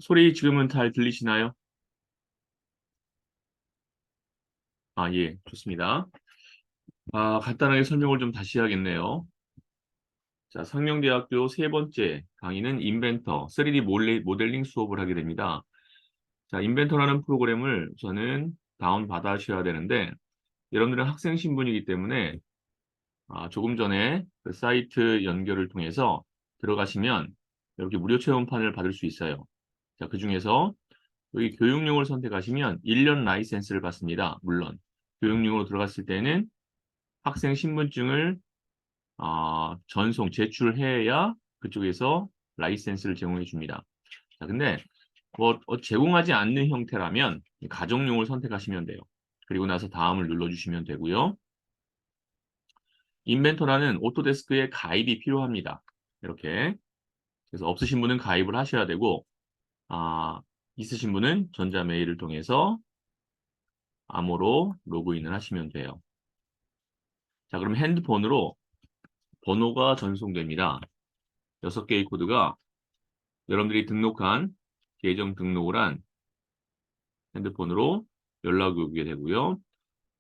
소리 지금은 잘 들리시나요? 예, 좋습니다. 간단하게 설명을 좀 다시 해야겠네요. 자, 상명대학교 세 번째 강의는 인벤터, 3D 모델링 수업을 하게 됩니다. 자, 인벤터라는 프로그램을 저는 다운 받아셔야 되는데, 여러분들은 학생 신분이기 때문에 조금 전에 그 사이트 연결을 통해서 들어가시면 이렇게 무료 체험판을 받을 수 있어요. 자, 그중에서 여기 교육용을 선택하시면 1년 라이센스를 받습니다. 물론 교육용으로 들어갔을 때는 학생 신분증을 제출해야 그쪽에서 라이센스를 제공해 줍니다. 자, 근데 뭐 제공하지 않는 형태라면 가정용을 선택하시면 돼요. 그리고 나서 다음을 눌러주시면 되고요. 인벤터라는 오토데스크에 가입이 필요합니다. 이렇게. 그래서 없으신 분은 가입을 하셔야 되고, 있으신 분은 전자메일을 통해서 암호로 로그인을 하시면 돼요. 자, 그럼 핸드폰으로 번호가 전송됩니다. 6개의 코드가 여러분들이 등록한 계정 등록을 한 핸드폰으로 연락이 오게 되고요.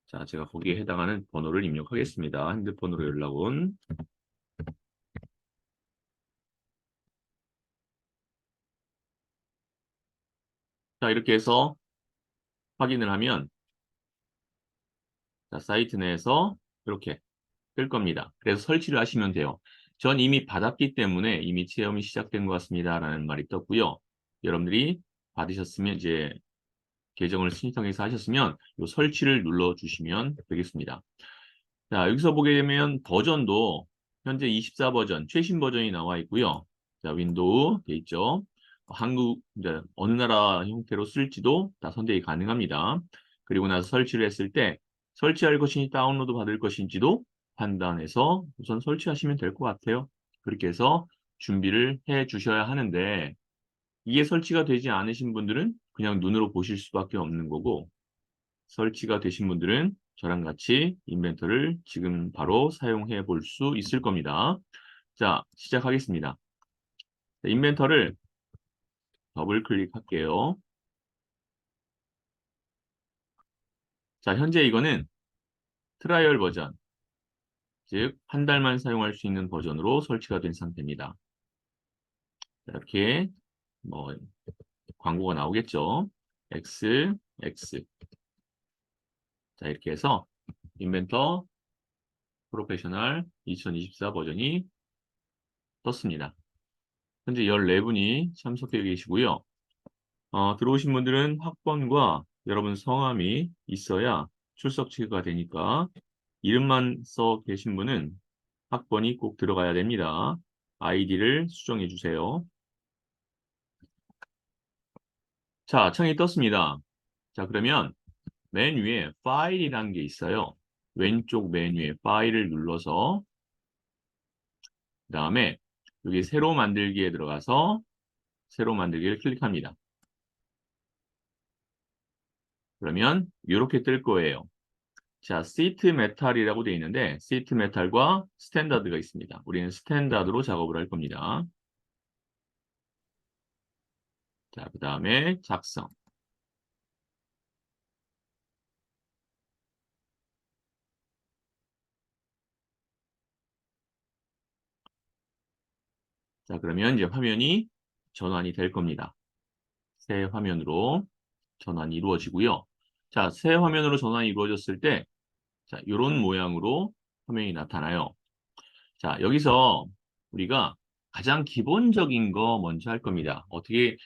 자, 제가 거기에 해당하는 번호를 입력하겠습니다. 핸드폰으로 연락 온. 자, 이렇게 해서 확인을 하면 자, 사이트 내에서 이렇게 뜰 겁니다. 그래서 설치를 하시면 돼요. 전 이미 받았기 때문에 이미 체험이 시작된 것 같습니다. 라는 말이 떴고요. 여러분들이 받으셨으면 이제 계정을 신청해서 하셨으면 이 설치를 눌러주시면 되겠습니다. 자, 여기서 보게 되면 버전도 현재 24 버전, 최신 버전이 나와 있고요. 자, 윈도우 돼 있죠. 한국, 이제 어느 나라 형태로 쓸지도 다 선택이 가능합니다. 그리고 나서 설치를 했을 때 설치할 것인지 다운로드 받을 것인지도 판단해서 우선 설치하시면 될 것 같아요. 그렇게 해서 준비를 해 주셔야 하는데 이게 설치가 되지 않으신 분들은 그냥 눈으로 보실 수밖에 없는 거고 설치가 되신 분들은 저랑 같이 인벤터를 지금 바로 사용해 볼 수 있을 겁니다. 자, 시작하겠습니다. 인벤터를 더블 클릭할게요. 자, 현재 이거는 트라이얼 버전, 즉 한 달만 사용할 수 있는 버전으로 설치가 된 상태입니다. 자, 이렇게 뭐 광고가 나오겠죠. X, X. 자, 이렇게 해서 인벤터 프로페셔널 2024 버전이 떴습니다. 현재 14분이 참석해 계시고요. 들어오신 분들은 학번과 여러분 성함이 있어야 출석 체크가 되니까 이름만 써 계신 분은 학번이 꼭 들어가야 됩니다. 아이디를 수정해 주세요. 자, 창이 떴습니다. 자, 그러면 맨 위에 파일이라는 게 있어요. 왼쪽 메뉴에 파일을 눌러서 그 다음에 여기 새로 만들기에 들어가서 새로 만들기를 클릭합니다. 그러면 이렇게 뜰 거예요. 자, 시트 메탈이라고 되어 있는데 시트 메탈과 스탠다드가 있습니다. 우리는 스탠다드로 작업을 할 겁니다. 자, 그 다음에 작성. 자, 그러면 이제 화면이 전환이 될 겁니다. 새 화면으로 전환이 이루어지고요. 자, 새 화면으로 전환이 이루어졌을 때 자, 이런 모양으로 화면이 나타나요. 자, 여기서 우리가 가장 기본적인 거 먼저 할 겁니다. 어떻게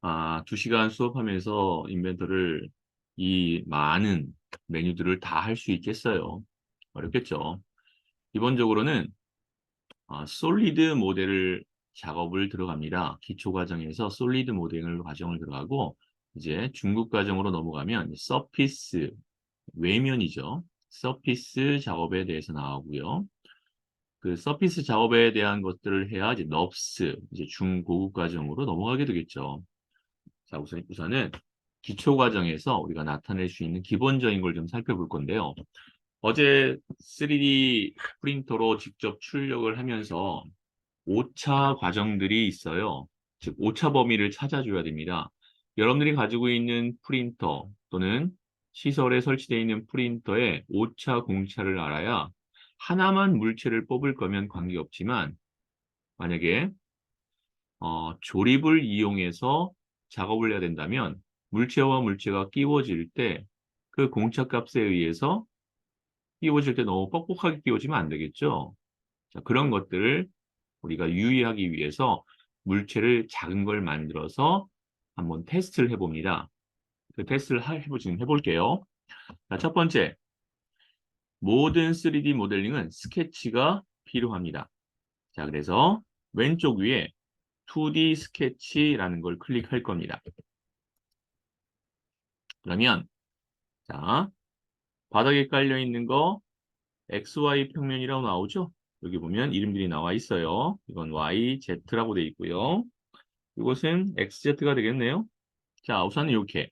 2시간 수업하면서 인벤터를 이 많은 메뉴들을 다 할 수 있겠어요? 어렵겠죠. 기본적으로는 솔리드 모델을 작업을 들어갑니다. 기초 과정에서 솔리드 모델 과정을 들어가고 이제 중급 과정으로 넘어가면 서피스 외면이죠. 서피스 작업에 대해서 나오고요. 그 서피스 작업에 대한 것들을 해야 이제 넙스 이제 중고급 과정으로 넘어가게 되겠죠. 자, 우선은 기초 과정에서 우리가 나타낼 수 있는 기본적인 걸 좀 살펴볼 건데요. 어제 3D 프린터로 직접 출력을 하면서 5차 과정들이 있어요. 즉 오차 범위를 찾아줘야 됩니다. 여러분들이 가지고 있는 프린터 또는 시설에 설치되어 있는 프린터의 오차 공차를 알아야 하나만 물체를 뽑을 거면 관계없지만 만약에 조립을 이용해서 작업을 해야 된다면 물체와 물체가 끼워질 때 그 공차값에 의해서 끼워질 때 너무 뻑뻑하게 끼워지면 안 되겠죠. 자, 그런 것들을 우리가 유의하기 위해서 물체를 작은 걸 만들어서 한번 테스트를 해봅니다. 그 테스트를 지금 해볼게요. 자, 첫 번째, 모든 3D 모델링은 스케치가 필요합니다. 자, 그래서 왼쪽 위에 2D 스케치라는 걸 클릭할 겁니다. 그러면 자, 바닥에 깔려 있는 거 XY 평면이라고 나오죠? 여기 보면 이름들이 나와 있어요. 이건 Y, Z라고 되어 있고요. 이것은 XZ가 되겠네요. 자, 우선 이렇게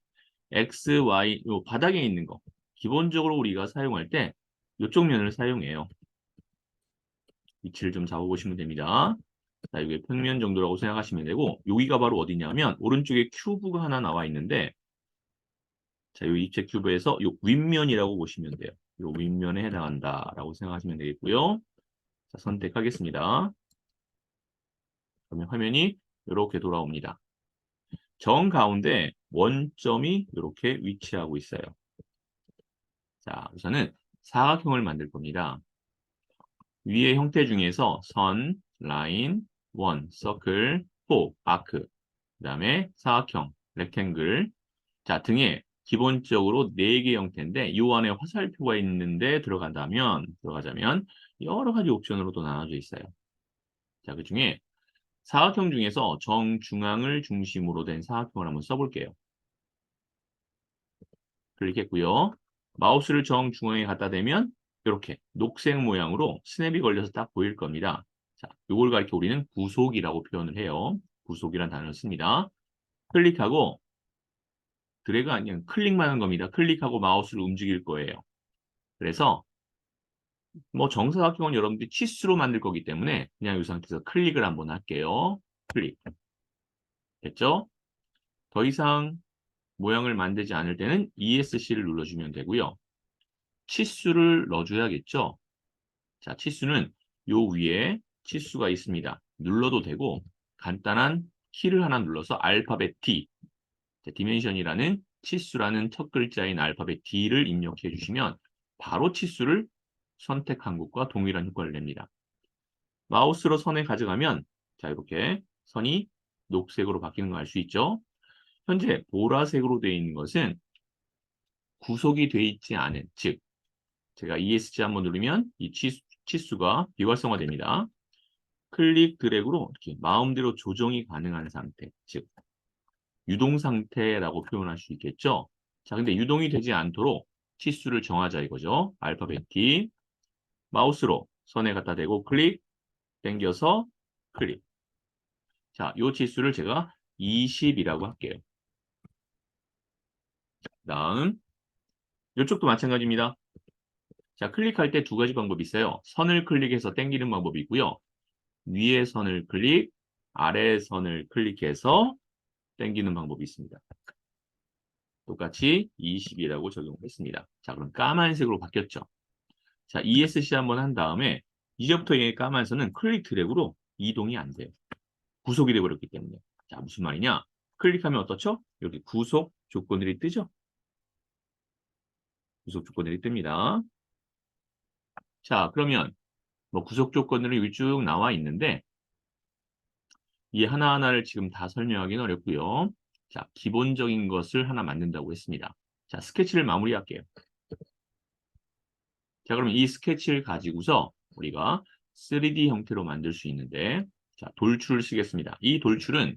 X, Y, 요 바닥에 있는 거. 기본적으로 우리가 사용할 때 이쪽 면을 사용해요. 위치를 좀 잡아보시면 됩니다. 자, 이게 평면 정도라고 생각하시면 되고, 여기가 바로 어디냐면, 오른쪽에 큐브가 하나 나와 있는데, 자, 이 입체 큐브에서 이 윗면이라고 보시면 돼요. 이 윗면에 해당한다라고 생각하시면 되겠고요. 자, 선택하겠습니다. 그러면 화면이 이렇게 돌아옵니다. 정 가운데 원점이 이렇게 위치하고 있어요. 자, 우선은 사각형을 만들 겁니다. 위의 형태 중에서 선, 라인, 원, 서클, 호, 아크, 그 다음에 사각형, 렉탱글, 자, 등에 기본적으로 4개 형태인데 이 안에 화살표가 있는데 들어가자면 여러 가지 옵션으로도 나눠져 있어요. 자, 그 중에 사각형 중에서 정중앙을 중심으로 된 사각형을 한번 써볼게요. 클릭했고요. 마우스를 정중앙에 갖다 대면 이렇게 녹색 모양으로 스냅이 걸려서 딱 보일 겁니다. 자, 이걸 가리켜 우리는 구속이라고 표현을 해요. 구속이라는 단어를 씁니다. 클릭하고 드래그 아니면 클릭만 하는 겁니다. 클릭하고 마우스를 움직일 거예요. 그래서 뭐 정사각형은 여러분들이 치수로 만들 거기 때문에 그냥 이 상태에서 클릭을 한번 할게요. 클릭. 됐죠? 더 이상 모양을 만들지 않을 때는 ESC를 눌러주면 되고요. 치수를 넣어줘야겠죠? 자, 치수는 요 위에 치수가 있습니다. 눌러도 되고 간단한 키를 하나 눌러서 알파벳 D, 디멘션이라는 치수라는 첫 글자인 알파벳 D를 입력해 주시면 바로 치수를 선택한 것과 동일한 효과를 냅니다. 마우스로 선에 가져가면 자, 이렇게 선이 녹색으로 바뀌는 거 알 수 있죠? 현재 보라색으로 되어 있는 것은 구속이 되어 있지 않은, 즉 제가 ESC 한번 누르면 이 치수가 비활성화됩니다. 클릭 드래그로 이렇게 마음대로 조정이 가능한 상태, 즉 유동 상태라고 표현할 수 있겠죠. 자, 근데 유동이 되지 않도록 치수를 정하자 이거죠. 알파벳 D, 마우스로 선에 갖다 대고 클릭, 당겨서 클릭. 자, 이 치수를 제가 20이라고 할게요. 다음, 이쪽도 마찬가지입니다. 자, 클릭할 때 두 가지 방법이 있어요. 선을 클릭해서 당기는 방법이 있고요. 위에 선을 클릭, 아래 선을 클릭해서 당기는 방법이 있습니다. 똑같이 20이라고 적용했습니다. 자, 그럼 까만색으로 바뀌었죠. 자, ESC 한번 한 다음에 이제부터 이 까만 선은 클릭 드래그로 이동이 안 돼요. 구속이 되어버렸기 때문에. 자, 무슨 말이냐? 클릭하면 어떻죠? 여기 구속 조건들이 뜨죠? 구속 조건들이 뜹니다. 자, 그러면 뭐 구속 조건들이 쭉 나와 있는데 이 하나하나를 지금 다 설명하기는 어렵고요. 자, 기본적인 것을 하나 만든다고 했습니다. 자, 스케치를 마무리할게요. 자, 그러면 이 스케치를 가지고서 우리가 3D 형태로 만들 수 있는데 자, 돌출을 쓰겠습니다. 이 돌출은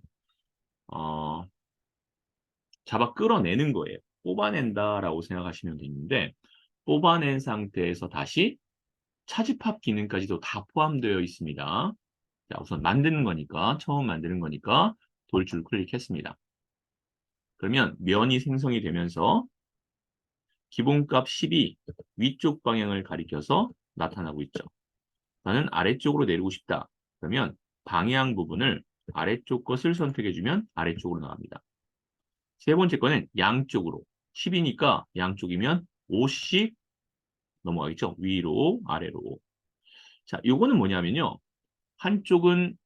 잡아 끌어내는 거예요. 뽑아낸다라고 생각하시면 되는데 뽑아낸 상태에서 다시 차집합 기능까지도 다 포함되어 있습니다. 자, 우선 만드는 거니까 처음 만드는 거니까 돌출 클릭했습니다. 그러면 면이 생성이 되면서 기본값 10이 위쪽 방향을 가리켜서 나타나고 있죠. 나는 아래쪽으로 내리고 싶다. 그러면 방향 부분을 아래쪽 것을 선택해주면 아래쪽으로 나갑니다. 세 번째 거는 양쪽으로. 10이니까 양쪽이면 5씩 넘어가겠죠. 위로, 아래로. 자, 요거는 뭐냐면요. 한쪽은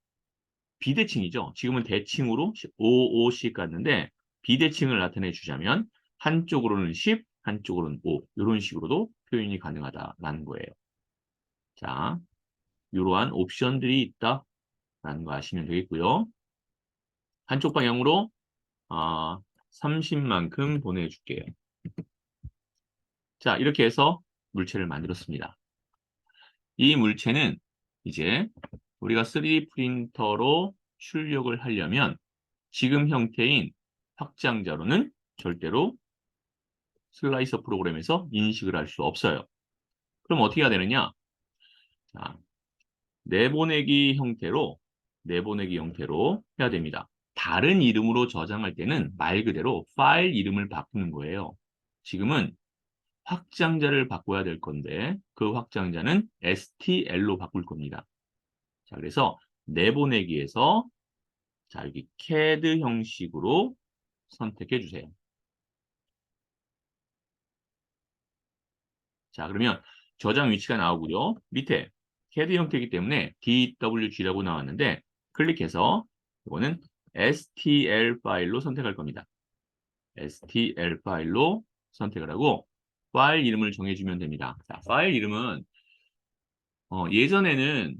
비대칭이죠. 지금은 대칭으로 5, 5씩 갔는데 비대칭을 나타내 주자면 한쪽으로는 10, 한쪽으로는 5. 이런 식으로도 표현이 가능하다라는 거예요. 자, 이러한 옵션들이 있다라는 거 아시면 되겠고요. 한쪽 방향으로 30만큼 보내줄게요. 자, 이렇게 해서 물체를 만들었습니다. 이 물체는 이제 우리가 3D 프린터로 출력을 하려면 지금 형태인 확장자로는 절대로 슬라이서 프로그램에서 인식을 할 수 없어요. 그럼 어떻게 해야 되느냐? 자, 내보내기 형태로 해야 됩니다. 다른 이름으로 저장할 때는 말 그대로 파일 이름을 바꾸는 거예요. 지금은 확장자를 바꿔야 될 건데 그 확장자는 STL로 바꿀 겁니다. 자, 그래서 내보내기에서 자, 여기 CAD 형식으로 선택해 주세요. 자, 그러면 저장 위치가 나오고요. 밑에 CAD 형태이기 때문에 DWG라고 나왔는데 클릭해서 이거는 STL 파일로 선택할 겁니다. STL 파일로 선택을 하고 파일 이름을 정해주면 됩니다. 자, 파일 이름은 예전에는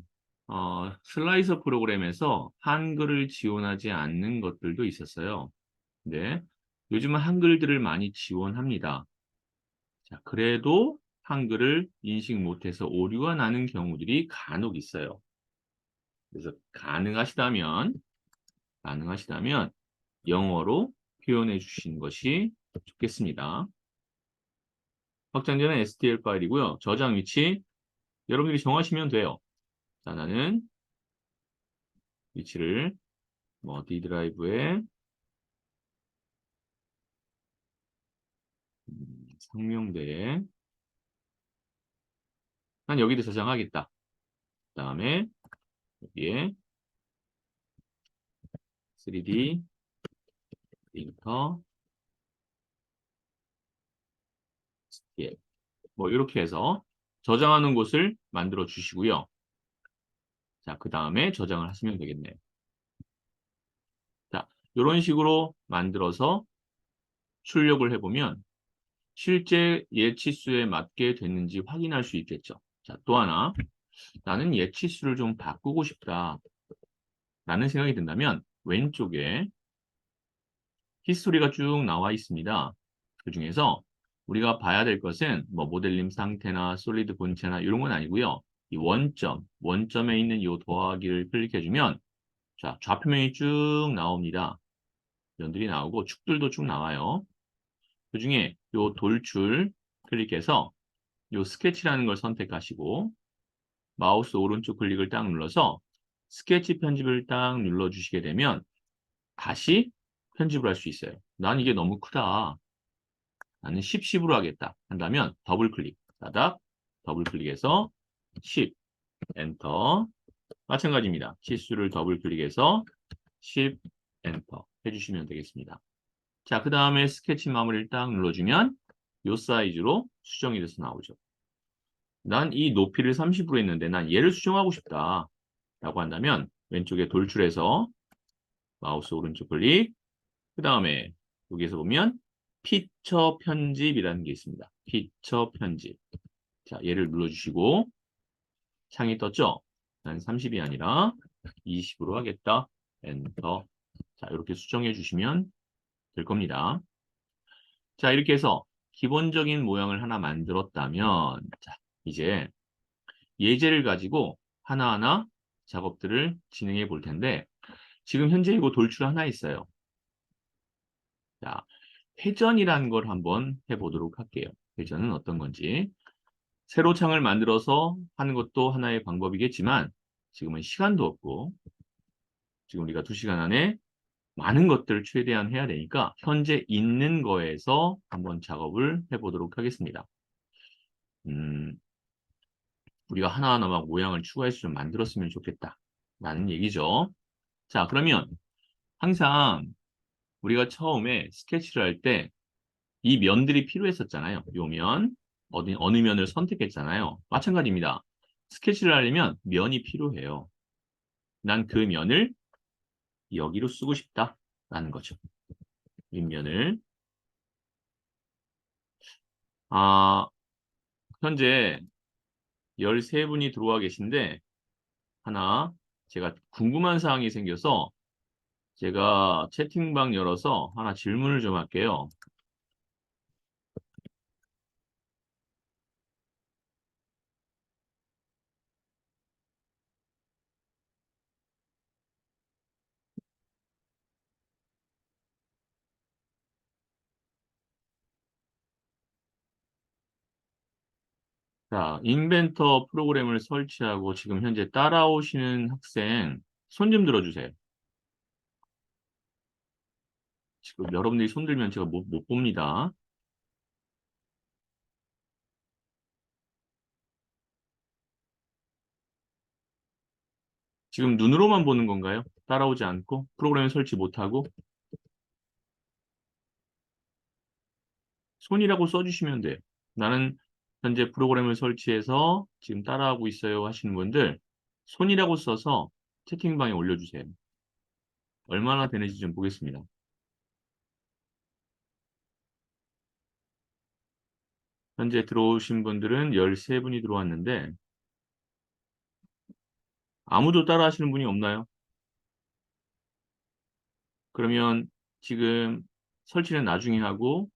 슬라이서 프로그램에서 한글을 지원하지 않는 것들도 있었어요. 근데 요즘은 한글들을 많이 지원합니다. 자, 그래도 한글을 인식 못해서 오류가 나는 경우들이 간혹 있어요. 그래서 가능하시다면 영어로 표현해 주시는 것이 좋겠습니다. 확장자는 STL 파일이고요. 저장 위치 여러분들이 정하시면 돼요. 자, 나는 위치를 D 드라이브에 상명대에 난 여기도 저장하겠다. 그 다음에 여기에 3D 프린터 STL 이렇게 해서 저장하는 곳을 만들어 주시고요. 자, 그 다음에 저장을 하시면 되겠네요. 자, 이런 식으로 만들어서 출력을 해보면 실제 예치수에 맞게 됐는지 확인할 수 있겠죠. 자, 또 하나 나는 예치수를 좀 바꾸고 싶다 라는 생각이 든다면 왼쪽에 히스토리가 쭉 나와 있습니다. 그 중에서 우리가 봐야 될 것은 모델링 상태나 솔리드 본체나 이런 건 아니고요. 이 원점에 있는 이 더하기를 클릭해주면 자, 좌표면이 쭉 나옵니다. 면들이 나오고 축들도 쭉 나와요. 그 중에 이 돌출 클릭해서 이 스케치라는 걸 선택하시고 마우스 오른쪽 클릭을 딱 눌러서 스케치 편집을 딱 눌러주시게 되면 다시 편집을 할 수 있어요. 난 이게 너무 크다. 나는 10, 10으로 하겠다. 한다면 더블 클릭, 따닥, 더블 클릭해서 10, 엔터. 마찬가지입니다. 치수를 더블 클릭해서 10, 엔터 해주시면 되겠습니다. 자, 그 다음에 스케치 마무리를 딱 눌러주면 이 사이즈로 수정이 돼서 나오죠. 난 이 높이를 30으로 했는데 난 얘를 수정하고 싶다. 라고 한다면 왼쪽에 돌출해서 마우스 오른쪽 클릭, 그 다음에 여기에서 보면 피처 편집이라는 게 있습니다. 피처 편집. 자, 얘를 눌러주시고 창이 떴죠? 난 30이 아니라 20으로 하겠다. 엔터. 자, 이렇게 수정해 주시면 될 겁니다. 자, 이렇게 해서 기본적인 모양을 하나 만들었다면 자, 이제 예제를 가지고 하나하나 작업들을 진행해 볼 텐데 지금 현재 이거 돌출 하나 있어요. 자, 회전이라는 걸 한번 해보도록 할게요. 회전은 어떤 건지. 새로 창을 만들어서 하는 것도 하나의 방법이겠지만 지금은 시간도 없고 지금 우리가 2시간 안에 많은 것들을 최대한 해야 되니까 현재 있는 거에서 한번 작업을 해보도록 하겠습니다. 우리가 하나하나 막 모양을 추가해서 좀 만들었으면 좋겠다. 라는 얘기죠. 자, 그러면 항상 우리가 처음에 스케치를 할 때 이 면들이 필요했었잖아요. 요 면, 어느 면을 선택했잖아요. 마찬가지입니다. 스케치를 하려면 면이 필요해요. 난 그 면을 여기로 쓰고 싶다라는 거죠. 윗면을. 아, 현재 13분이 들어와 계신데 하나 제가 궁금한 사항이 생겨서 제가 채팅방 열어서 하나 질문을 좀 할게요. 자, 인벤터 프로그램을 설치하고 지금 현재 따라오시는 학생 손 좀 들어주세요. 지금 여러분들이 손 들면 제가 못 봅니다. 지금 눈으로만 보는 건가요? 따라오지 않고 프로그램 설치 못하고 손이라고 써주시면 돼요. 나는 현재 프로그램을 설치해서 지금 따라하고 있어요 하시는 분들 손이라고 써서 채팅방에 올려주세요. 얼마나 되는지 좀 보겠습니다. 현재 들어오신 분들은 13분이 들어왔는데 아무도 따라 하시는 분이 없나요? 그러면 지금 설치는 나중에 하고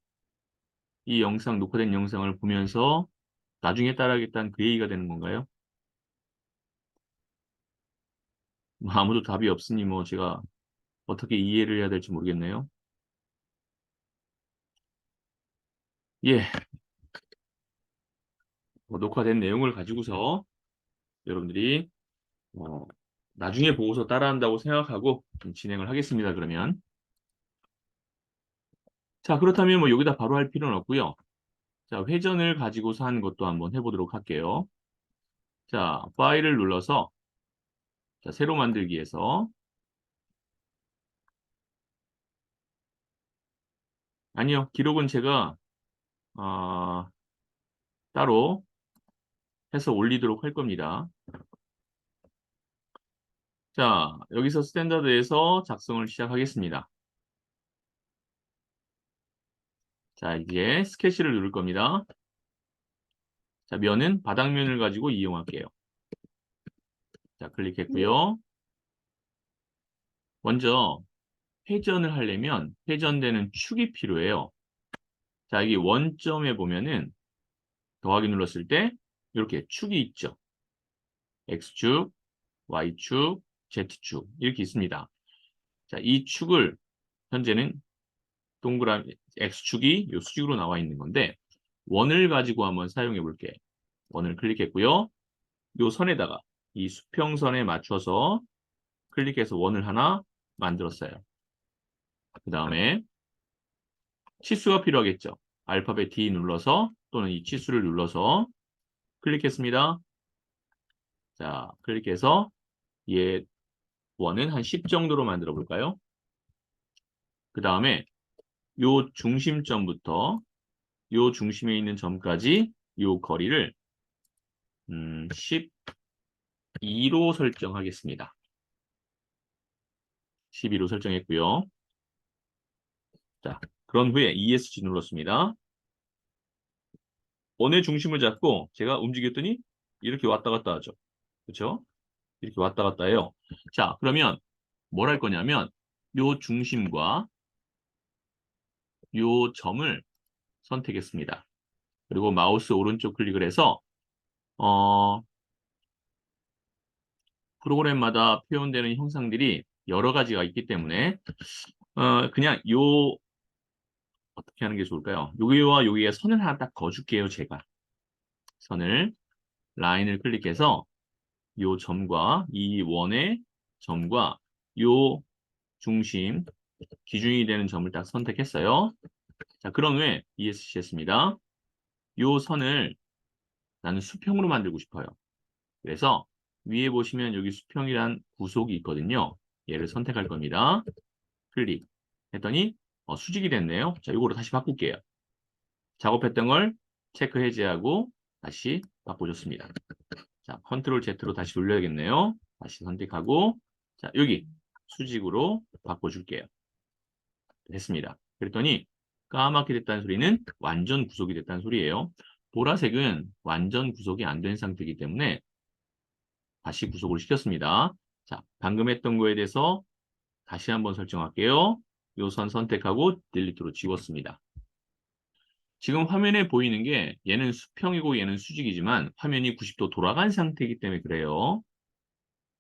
이 영상, 녹화된 영상을 보면서 나중에 따라하겠다는 그 얘기가 되는 건가요? 뭐 아무도 답이 없으니 뭐 제가 어떻게 이해를 해야 될지 모르겠네요. 예, 녹화된 내용을 가지고서 여러분들이 어, 나중에 보고서 따라한다고 생각하고 좀 진행을 하겠습니다. 그러면 자 그렇다면 뭐 여기다 바로 할 필요는 없고요. 자 회전을 가지고서 하는 것도 한번 해보도록 할게요. 자 파일을 눌러서 자, 새로 만들기에서 아니요 기록은 제가 어, 따로 해서 올리도록 할 겁니다. 자 여기서 스탠다드에서 작성을 시작하겠습니다. 자 이제 스케치를 누를 겁니다. 자 면은 바닥면을 가지고 이용할게요. 자 클릭했고요. 먼저 회전을 하려면 회전되는 축이 필요해요. 자, 여기 원점에 보면은 더하기 눌렀을 때 이렇게 축이 있죠. X축, Y축, Z축 이렇게 있습니다. 자, 이 축을 현재는 동그라미 X축이 이 수직으로 나와 있는 건데 원을 가지고 한번 사용해 볼게요. 원을 클릭했고요. 이 선에다가 이 수평선에 맞춰서 클릭해서 원을 하나 만들었어요. 그 다음에 치수가 필요하겠죠. 알파벳 D 눌러서 또는 이 치수를 눌러서 클릭했습니다. 자, 클릭해서 얘 원은 한 10 정도로 만들어 볼까요? 그 다음에 요 중심점부터 요 중심에 있는 점까지 요 거리를 12로 설정하겠습니다. 12로 설정했고요. 자, 그런 후에 ESC 눌렀습니다. 원의 중심을 잡고 제가 움직였더니 이렇게 왔다 갔다 하죠. 그렇죠? 이렇게 왔다 갔다 해요. 자, 그러면 뭘 할 거냐면 요 중심과 요 점을 선택했습니다. 그리고 마우스 오른쪽 클릭을 해서 어, 프로그램마다 표현되는 형상들이 여러 가지가 있기 때문에 그냥 요 어떻게 하는 게 좋을까요? 여기와 여기에 선을 하나 딱 그어줄게요. 제가 선을 라인을 클릭해서 요 점과 이 원의 점과 요 중심 기준이 되는 점을 딱 선택했어요. 자, 그런 후에 ESC 했습니다. 요 선을 나는 수평으로 만들고 싶어요. 그래서 위에 보시면 여기 수평이란 구속이 있거든요. 얘를 선택할 겁니다. 클릭 했더니 수직이 됐네요. 자, 이거로 다시 바꿀게요. 작업했던 걸 체크 해제하고 다시 바꿔줬습니다. 자, 컨트롤 Z로 다시 돌려야겠네요. 다시 선택하고 자, 여기 수직으로 바꿔줄게요. 됐습니다. 그랬더니 까맣게 됐다는 소리는 완전 구속이 됐다는 소리예요. 보라색은 완전 구속이 안 된 상태이기 때문에 다시 구속을 시켰습니다. 자, 방금 했던 거에 대해서 다시 한번 설정할게요. 요 선 선택하고 딜리트로 지웠습니다. 지금 화면에 보이는 게 얘는 수평이고 얘는 수직이지만 화면이 90도 돌아간 상태이기 때문에 그래요.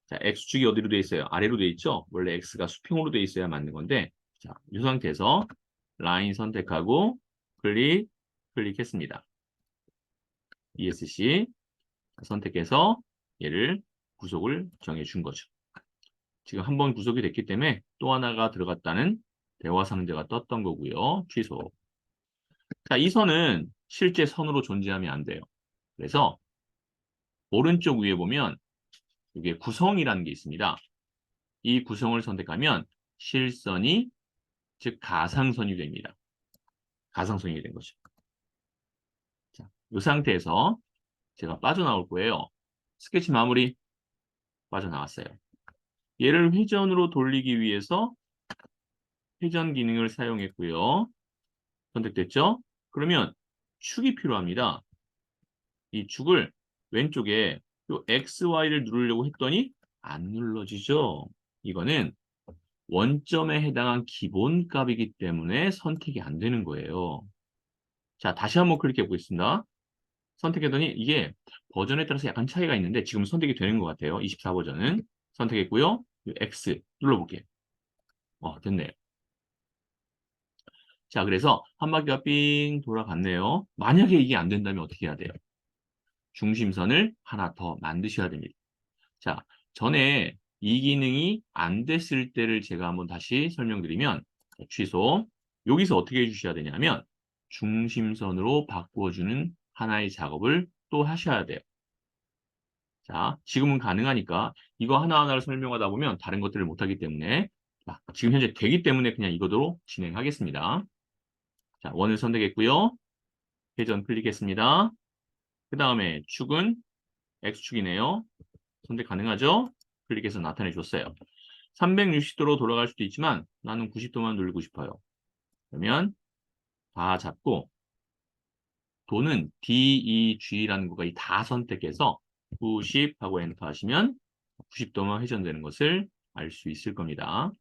자, X축이 어디로 돼 있어요? 아래로 돼 있죠? 원래 X가 수평으로 돼 있어야 맞는 건데 자, 이 상태에서 라인 선택하고 클릭했습니다. ESC 선택해서 얘를 구속을 정해준 거죠. 지금 한 번 구속이 됐기 때문에 또 하나가 들어갔다는 대화 상자가 떴던 거고요. 취소. 자, 이 선은 실제 선으로 존재하면 안 돼요. 그래서 오른쪽 위에 보면 이게 구성이라는 게 있습니다. 이 구성을 선택하면 실선이 즉 가상선이 됩니다. 가상선이 된 거죠. 자, 이 상태에서 제가 빠져나올 거예요. 스케치 마무리 빠져나왔어요. 얘를 회전으로 돌리기 위해서 회전 기능을 사용했고요. 선택됐죠? 그러면 축이 필요합니다. 이 축을 왼쪽에 요 XY를 누르려고 했더니 안 눌러지죠? 이거는 원점에 해당한 기본값이기 때문에 선택이 안 되는 거예요. 자, 다시 한번 클릭해 보겠습니다. 선택했더니 이게 버전에 따라서 약간 차이가 있는데 지금 선택이 되는 것 같아요. 24 버전은. 선택했고요. X 눌러볼게요. 됐네요. 자, 그래서 한 바퀴가 삥 돌아갔네요. 만약에 이게 안 된다면 어떻게 해야 돼요? 중심선을 하나 더 만드셔야 됩니다. 자, 전에 이 기능이 안 됐을 때를 제가 한번 다시 설명드리면 취소. 여기서 어떻게 해주셔야 되냐면 중심선으로 바꿔주는 하나의 작업을 또 하셔야 돼요. 자, 지금은 가능하니까 이거 하나하나를 설명하다 보면 다른 것들을 못하기 때문에 자, 지금 현재 되기 때문에 그냥 이거대로 진행하겠습니다. 자, 원을 선택했고요. 회전 클릭했습니다. 그 다음에 축은 X축이네요. 선택 가능하죠? 클릭해서 나타내 줬어요. 360도로 돌아갈 수도 있지만 나는 90도만 누르고 싶어요. 그러면 다 잡고 도는 DEG라는 거까지 다 선택해서 90 하고 엔터 하시면 90도만 회전되는 것을 알 수 있을 겁니다.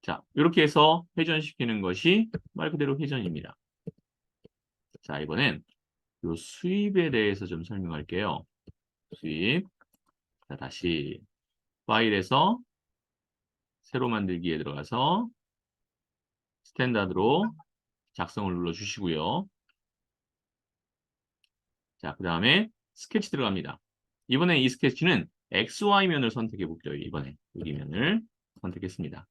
자, 이렇게 해서 회전시키는 것이 말 그대로 회전입니다. 자, 이번엔 요 수입에 대해서 좀 설명할게요. 수입. 자, 다시 파일에서 새로 만들기에 들어가서 스탠다드로 작성을 눌러주시고요. 자, 그 다음에 스케치 들어갑니다. 이번에 이 스케치는 XY면을 선택해 볼게요. 이번에 여기 면을 선택했습니다.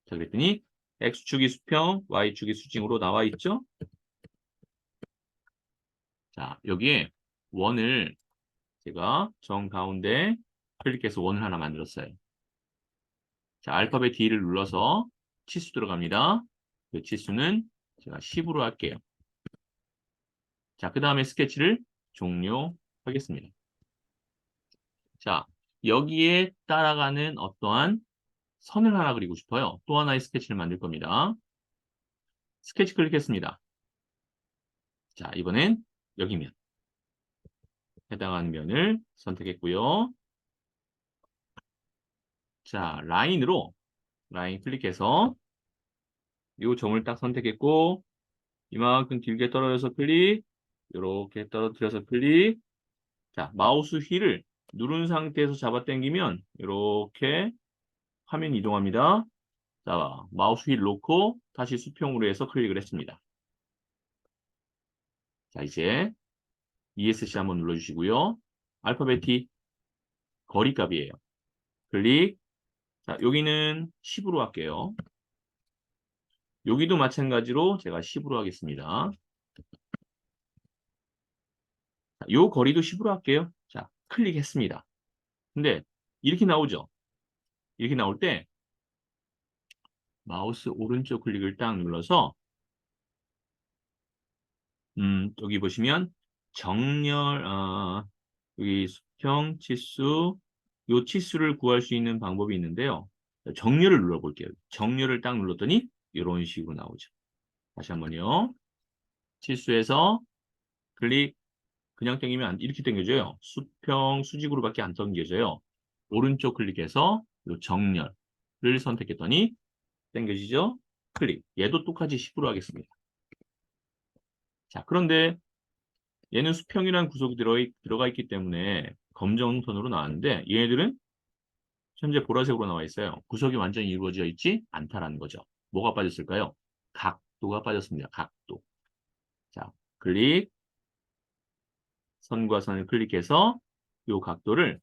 자, 그랬더니 X축이 수평, Y축이 수직으로 나와 있죠? 자, 여기에 원을 제가 정 가운데 클릭해서 원을 하나 만들었어요. 자, 알파벳 D를 눌러서 치수 들어갑니다. 그 치수는 제가 10으로 할게요. 자, 그 다음에 스케치를 종료하겠습니다. 자, 여기에 따라가는 어떠한 선을 하나 그리고 싶어요. 또 하나의 스케치를 만들 겁니다. 스케치 클릭했습니다. 자, 이번엔 여기면 해당하는 면을 선택했고요. 자, 라인 클릭해서 이 점을 딱 선택했고 이만큼 길게 떨어져서 클릭, 이렇게 떨어뜨려서 클릭. 자, 마우스 휠을 누른 상태에서 잡아당기면 이렇게 화면 이동합니다. 자, 마우스 휠 놓고 다시 수평으로 해서 클릭을 했습니다. 자, 이제 ESC 한번 눌러주시고요. 알파벳 T 거리값이에요. 클릭. 자, 여기는 10으로 할게요. 여기도 마찬가지로 제가 10으로 하겠습니다. 자, 요 거리도 10으로 할게요. 자, 클릭했습니다. 근데 이렇게 나오죠? 이렇게 나올 때 마우스 오른쪽 클릭을 딱 눌러서 여기 보시면 정렬, 여기 수평, 치수, 요 치수를 구할 수 있는 방법이 있는데요. 정렬을 눌러볼게요. 정렬을 딱 눌렀더니 이런 식으로 나오죠. 다시 한번요. 치수에서 클릭, 그냥 당기면 이렇게 당겨져요. 수평, 수직으로밖에 안 당겨져요. 오른쪽 클릭해서 요 정렬을 선택했더니 당겨지죠? 클릭. 얘도 똑같이 10으로 하겠습니다. 자, 그런데 얘는 수평이라는 구석이 들어가 있기 때문에 검정 톤으로 나왔는데 얘네들은 현재 보라색으로 나와 있어요. 구석이 완전히 이루어져 있지 않다라는 거죠. 뭐가 빠졌을까요? 각도가 빠졌습니다. 각도. 자, 클릭. 선과 선을 클릭해서 이 각도를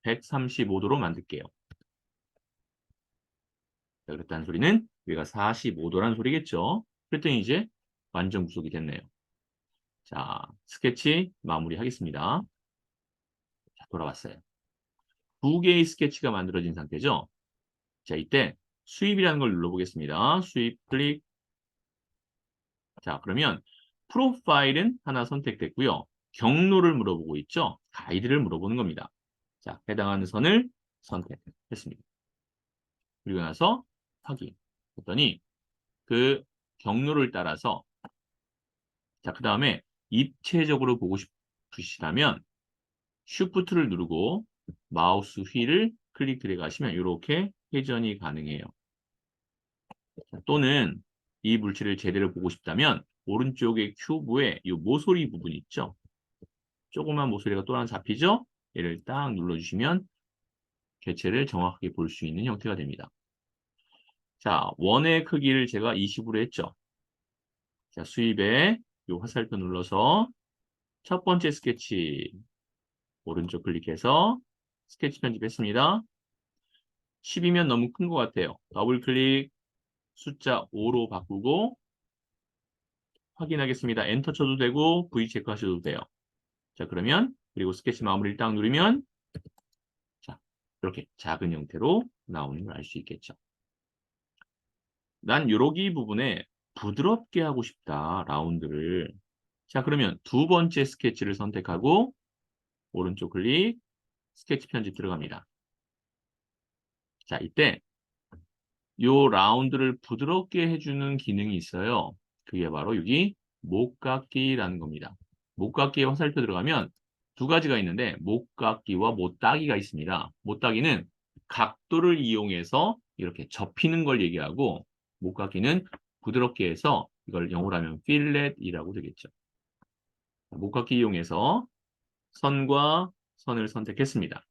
135도로 만들게요. 자, 그랬다는 소리는 여기가 45도라는 소리겠죠. 그랬더니 이제 완전 구속이 됐네요. 자, 스케치 마무리하겠습니다. 자, 돌아왔어요. 두 개의 스케치가 만들어진 상태죠. 자, 이때 수입이라는 걸 눌러보겠습니다. 수입 클릭. 자, 그러면 프로파일은 하나 선택됐고요. 경로를 물어보고 있죠. 가이드를 물어보는 겁니다. 자, 해당하는 선을 선택했습니다. 그리고 나서 확인 했더니 그 경로를 따라서 자, 그 다음에 입체적으로 보고 싶으시다면 Shift를 누르고 마우스 휠을 클릭 드래그 하시면 이렇게 회전이 가능해요. 자, 또는 이 물체를 제대로 보고 싶다면 오른쪽에 큐브에 이 모서리 부분 있죠? 조그만 모서리가 또 하나 잡히죠? 얘를 딱 눌러주시면 개체를 정확하게 볼 수 있는 형태가 됩니다. 자, 원의 크기를 제가 20으로 했죠? 자, 수입에 이 화살표 눌러서 첫 번째 스케치 오른쪽 클릭해서 스케치 편집했습니다. 10이면 너무 큰 것 같아요. 더블 클릭 숫자 5로 바꾸고 확인하겠습니다. 엔터 쳐도 되고 V 체크하셔도 돼요. 자, 그러면 그리고 스케치 마무리를 딱 누르면 자, 이렇게 작은 형태로 나오는 걸 알 수 있겠죠. 난 요러기 부분에 부드럽게 하고 싶다, 라운드를. 자, 그러면 두 번째 스케치를 선택하고 오른쪽 클릭, 스케치 편집 들어갑니다. 자, 이때 요 라운드를 부드럽게 해주는 기능이 있어요. 그게 바로 여기 못깎기라는 겁니다. 못깎기에 화살표 들어가면 두 가지가 있는데 못깎기와 못따기가 있습니다. 못따기는 각도를 이용해서 이렇게 접히는 걸 얘기하고 못깎기는 부드럽게 해서 이걸 영어로 하면 필렛이라고 되겠죠. 못깎기 이용해서 선과 선을 선택했습니다.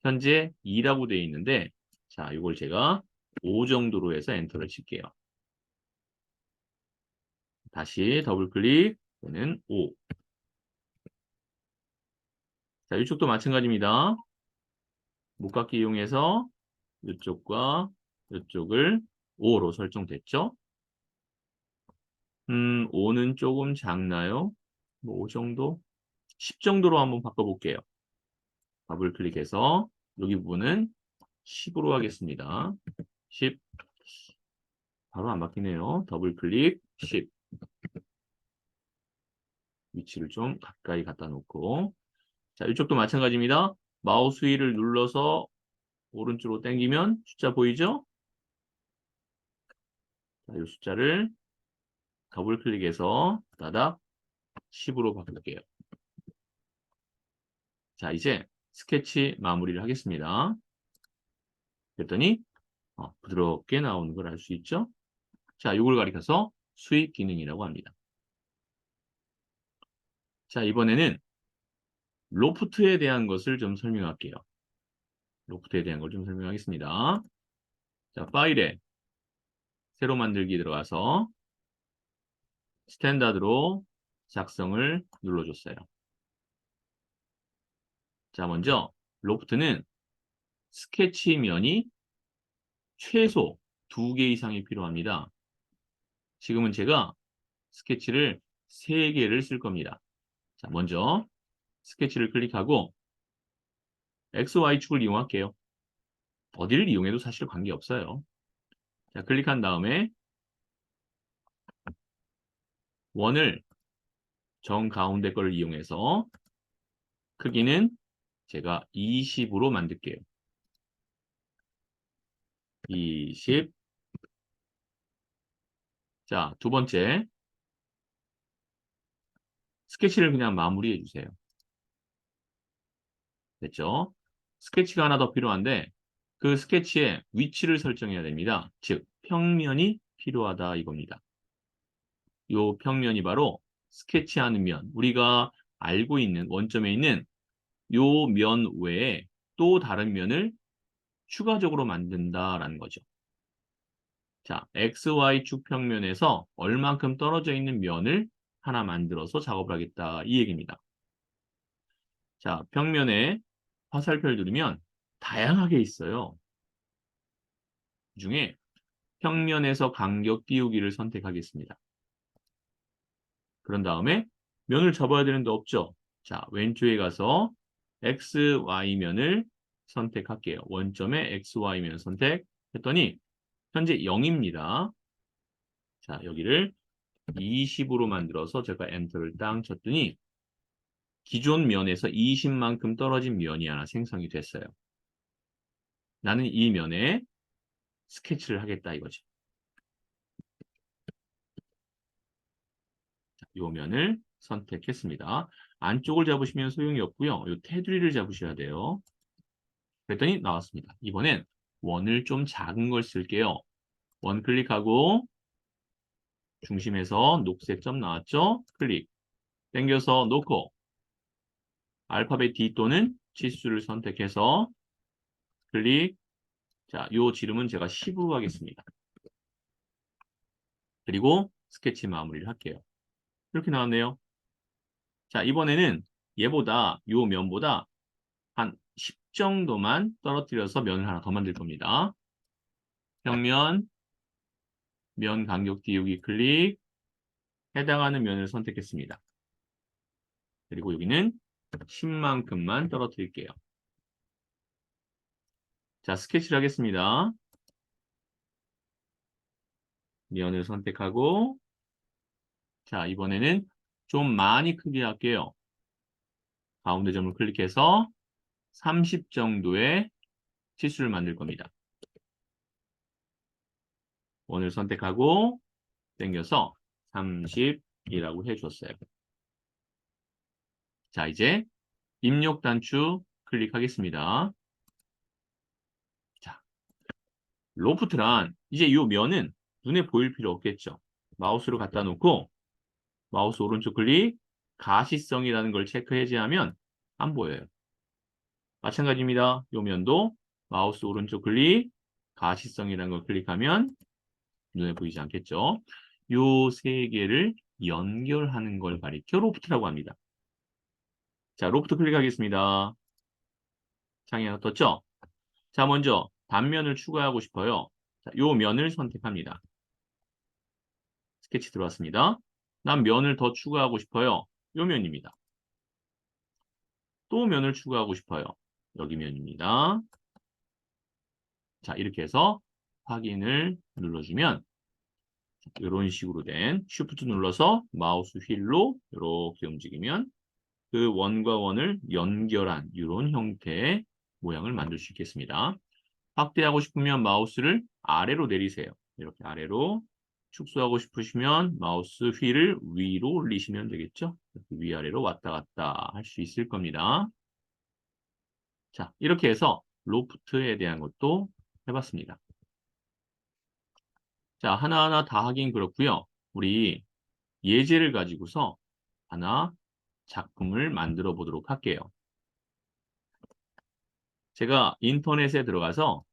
현재 2라고 되어 있는데 자, 이걸 제가 5 정도로 해서 엔터를 칠게요. 다시 더블 클릭, 또는 5. 자, 이쪽도 마찬가지입니다. 목깎기 이용해서 이쪽과 이쪽을 5로 설정됐죠? 5는 조금 작나요? 뭐 5 정도? 10 정도로 한번 바꿔볼게요. 더블 클릭해서 여기 부분은 10으로 하겠습니다. 10. 바로 안 바뀌네요. 더블 클릭, 10. 위치를 좀 가까이 갖다 놓고 자, 이쪽도 마찬가지입니다. 마우스 휠을 눌러서 오른쪽으로 당기면 숫자 보이죠? 자, 이 숫자를 더블 클릭해서 따닥 10으로 바꿀게요. 자, 이제 스케치 마무리를 하겠습니다. 그랬더니 부드럽게 나오는 걸 알 수 있죠? 자, 이걸 가리켜서 수입 기능이라고 합니다. 자, 이번에는 로프트에 대한 것을 좀 설명할게요. 로프트에 대한 걸 좀 설명하겠습니다. 자, 파일에 새로 만들기 들어가서 스탠다드로 작성을 눌러줬어요. 자, 먼저 로프트는 스케치면이 최소 2개 이상이 필요합니다. 지금은 제가 스케치를 3개를 쓸 겁니다. 자, 먼저 스케치를 클릭하고 XY축을 이용할게요. 어디를 이용해도 사실 관계없어요. 자, 클릭한 다음에 원을 정 가운데 거를 이용해서 크기는 제가 20으로 만들게요. 20. 자, 두 번째. 스케치를 그냥 마무리해 주세요. 됐죠? 스케치가 하나 더 필요한데 그 스케치의 위치를 설정해야 됩니다. 즉, 평면이 필요하다 이겁니다. 이 평면이 바로 스케치하는 면, 우리가 알고 있는 원점에 있는 이 면 외에 또 다른 면을 추가적으로 만든다라는 거죠. 자, XY축 평면에서 얼만큼 떨어져 있는 면을 하나 만들어서 작업을 하겠다 이 얘기입니다. 자, 평면에 화살표를 누르면 다양하게 있어요. 그 중에 평면에서 간격 띄우기를 선택하겠습니다. 그런 다음에 면을 잡아야 되는데 없죠? 자, 왼쪽에 가서 XY면을 선택할게요. 원점에 XY면 선택했더니 현재 0입니다. 자, 여기를 20으로 만들어서 제가 엔터를 땅 쳤더니 기존 면에서 20만큼 떨어진 면이 하나 생성이 됐어요. 나는 이 면에 스케치를 하겠다 이거죠. 이 면을 선택했습니다. 안쪽을 잡으시면 소용이 없고요. 이 테두리를 잡으셔야 돼요. 그랬더니 나왔습니다. 이번엔 원을 좀 작은 걸 쓸게요. 원 클릭하고 중심에서 녹색 점 나왔죠? 클릭. 당겨서 놓고 알파벳 D 또는 치수를 선택해서 클릭. 자, 이 지름은 제가 10으로 하겠습니다. 그리고 스케치 마무리를 할게요. 이렇게 나왔네요. 자, 이번에는 얘보다 이 면보다 한 10 정도만 떨어뜨려서 면을 하나 더 만들 겁니다. 평면, 면 간격 띄우기 클릭, 해당하는 면을 선택했습니다. 그리고 여기는 10만큼만 떨어뜨릴게요. 자, 스케치를 하겠습니다. 면을 선택하고, 자, 이번에는 좀 많이 크게 할게요. 가운데 점을 클릭해서 30 정도의 치수를 만들 겁니다. 원을 선택하고 당겨서 30이라고 해줬어요. 자, 이제 입력 단추 클릭하겠습니다. 자, 로프트란 이제 이 면은 눈에 보일 필요 없겠죠. 마우스로 갖다 놓고 마우스 오른쪽 클릭, 가시성이라는 걸 체크 해제하면 안 보여요. 마찬가지입니다. 이 면도 마우스 오른쪽 클릭, 가시성이라는 걸 클릭하면 눈에 보이지 않겠죠. 요 세 개를 연결하는 걸 가리켜 로프트라고 합니다. 자, 로프트 클릭하겠습니다. 창이 하나 떴죠? 자, 먼저 단면을 추가하고 싶어요. 자, 요 면을 선택합니다. 스케치 들어왔습니다. 난 면을 더 추가하고 싶어요. 요 면입니다. 또 면을 추가하고 싶어요. 여기 면입니다. 자, 이렇게 해서 확인을 눌러주면 이런 식으로 된 Shift 눌러서 마우스 휠로 이렇게 움직이면 그 원과 원을 연결한 이런 형태의 모양을 만들 수 있겠습니다. 확대하고 싶으면 마우스를 아래로 내리세요. 이렇게 아래로. 축소하고 싶으시면 마우스 휠을 위로 올리시면 되겠죠. 위아래로 왔다 갔다 할 수 있을 겁니다. 자, 이렇게 해서 로프트에 대한 것도 해봤습니다. 자, 하나하나 다 하긴 그렇고요. 우리 예제를 가지고서 하나 작품을 만들어 보도록 할게요. 제가 인터넷에 들어가서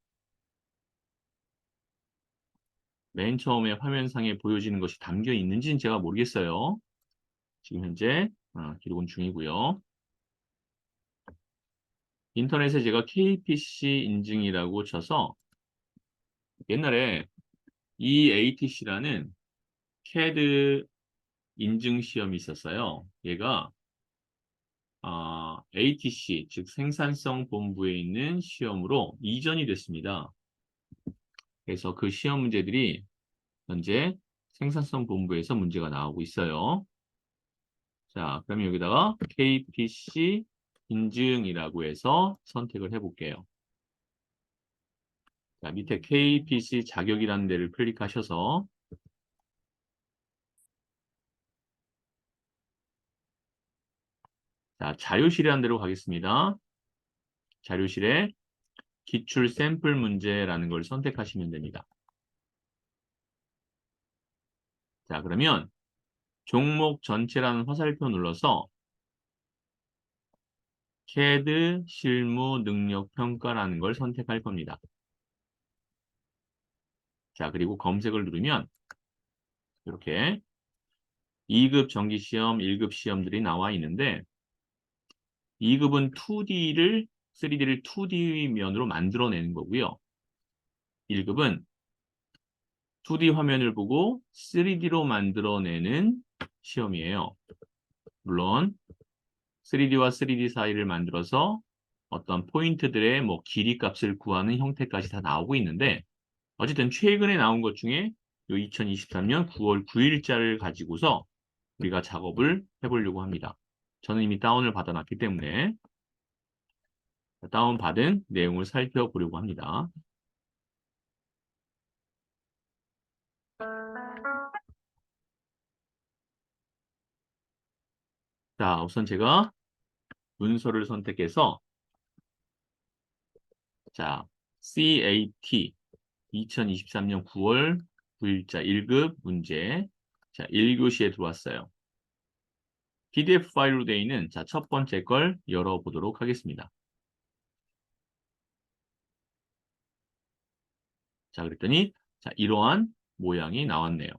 맨 처음에 화면상에 보여지는 것이 담겨 있는지는 제가 모르겠어요. 지금 현재 기록은 중이고요. 인터넷에 제가 KPC 인증이라고 쳐서 옛날에 EATC라는 CAD 인증 시험이 있었어요. 얘가 ATC, 즉 생산성 본부에 있는 시험으로 이전이 됐습니다. 그래서 그 시험 문제들이 현재 생산성 본부에서 문제가 나오고 있어요. 자, 그러면 여기다가 KPC 인증이라고 해서 선택을 해볼게요. 자, 밑에 KPC 자격이라는 데를 클릭하셔서 자, 자료실이라는 데로 가겠습니다. 자료실에 기출 샘플 문제라는 걸 선택하시면 됩니다. 자, 그러면 종목 전체라는 화살표 눌러서 CAD 실무 능력 평가라는 걸 선택할 겁니다. 자, 그리고 검색을 누르면 이렇게 2급 정기시험, 1급 시험들이 나와 있는데 2급은 2D를 3D를 2D 면으로 만들어내는 거고요. 1급은 2D 화면을 보고 3D로 만들어내는 시험이에요. 물론 3D와 3D 사이를 만들어서 어떤 포인트들의 뭐 길이 값을 구하는 형태까지 다 나오고 있는데 어쨌든 최근에 나온 것 중에 요 2023년 9월 9일자를 가지고서 우리가 작업을 해보려고 합니다. 저는 이미 다운을 받아놨기 때문에 다운받은 내용을 살펴보려고 합니다. 자, 우선 제가 문서를 선택해서 자, CAT 2023년 9월 9일자 1급 문제 자, 1교시에 들어왔어요. PDF 파일로 되어 있는 자, 첫 번째 걸 열어보도록 하겠습니다. 자, 그랬더니 자, 이러한 모양이 나왔네요.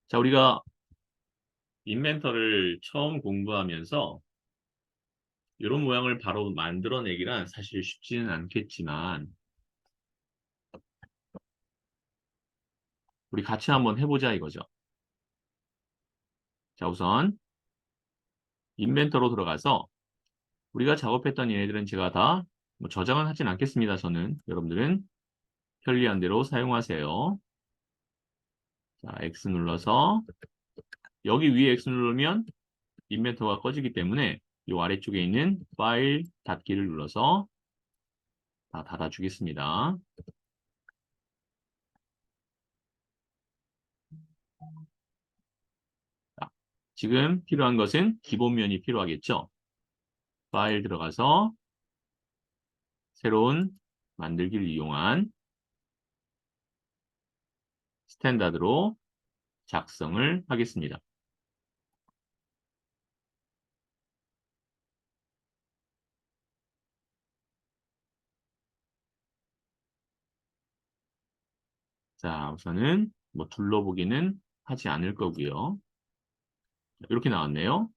자, 우리가 인벤터를 처음 공부하면서 이런 모양을 바로 만들어내기란 사실 쉽지는 않겠지만 우리 같이 한번 해보자 이거죠. 자, 우선 인벤터로 들어가서 우리가 작업했던 얘네들은 제가 다 뭐 저장은 하진 않겠습니다. 저는 여러분들은 편리한 대로 사용하세요. 자, X 눌러서 여기 위에 X 누르면 인벤터가 꺼지기 때문에 이 아래쪽에 있는 파일 닫기를 눌러서 다 닫아주겠습니다. 자, 지금 필요한 것은 기본면이 필요하겠죠. 파일 들어가서 새로운 만들기를 이용한 스탠다드로 작성을 하겠습니다. 자, 우선은 뭐 둘러보기는 하지 않을 거고요. 이렇게 나왔네요.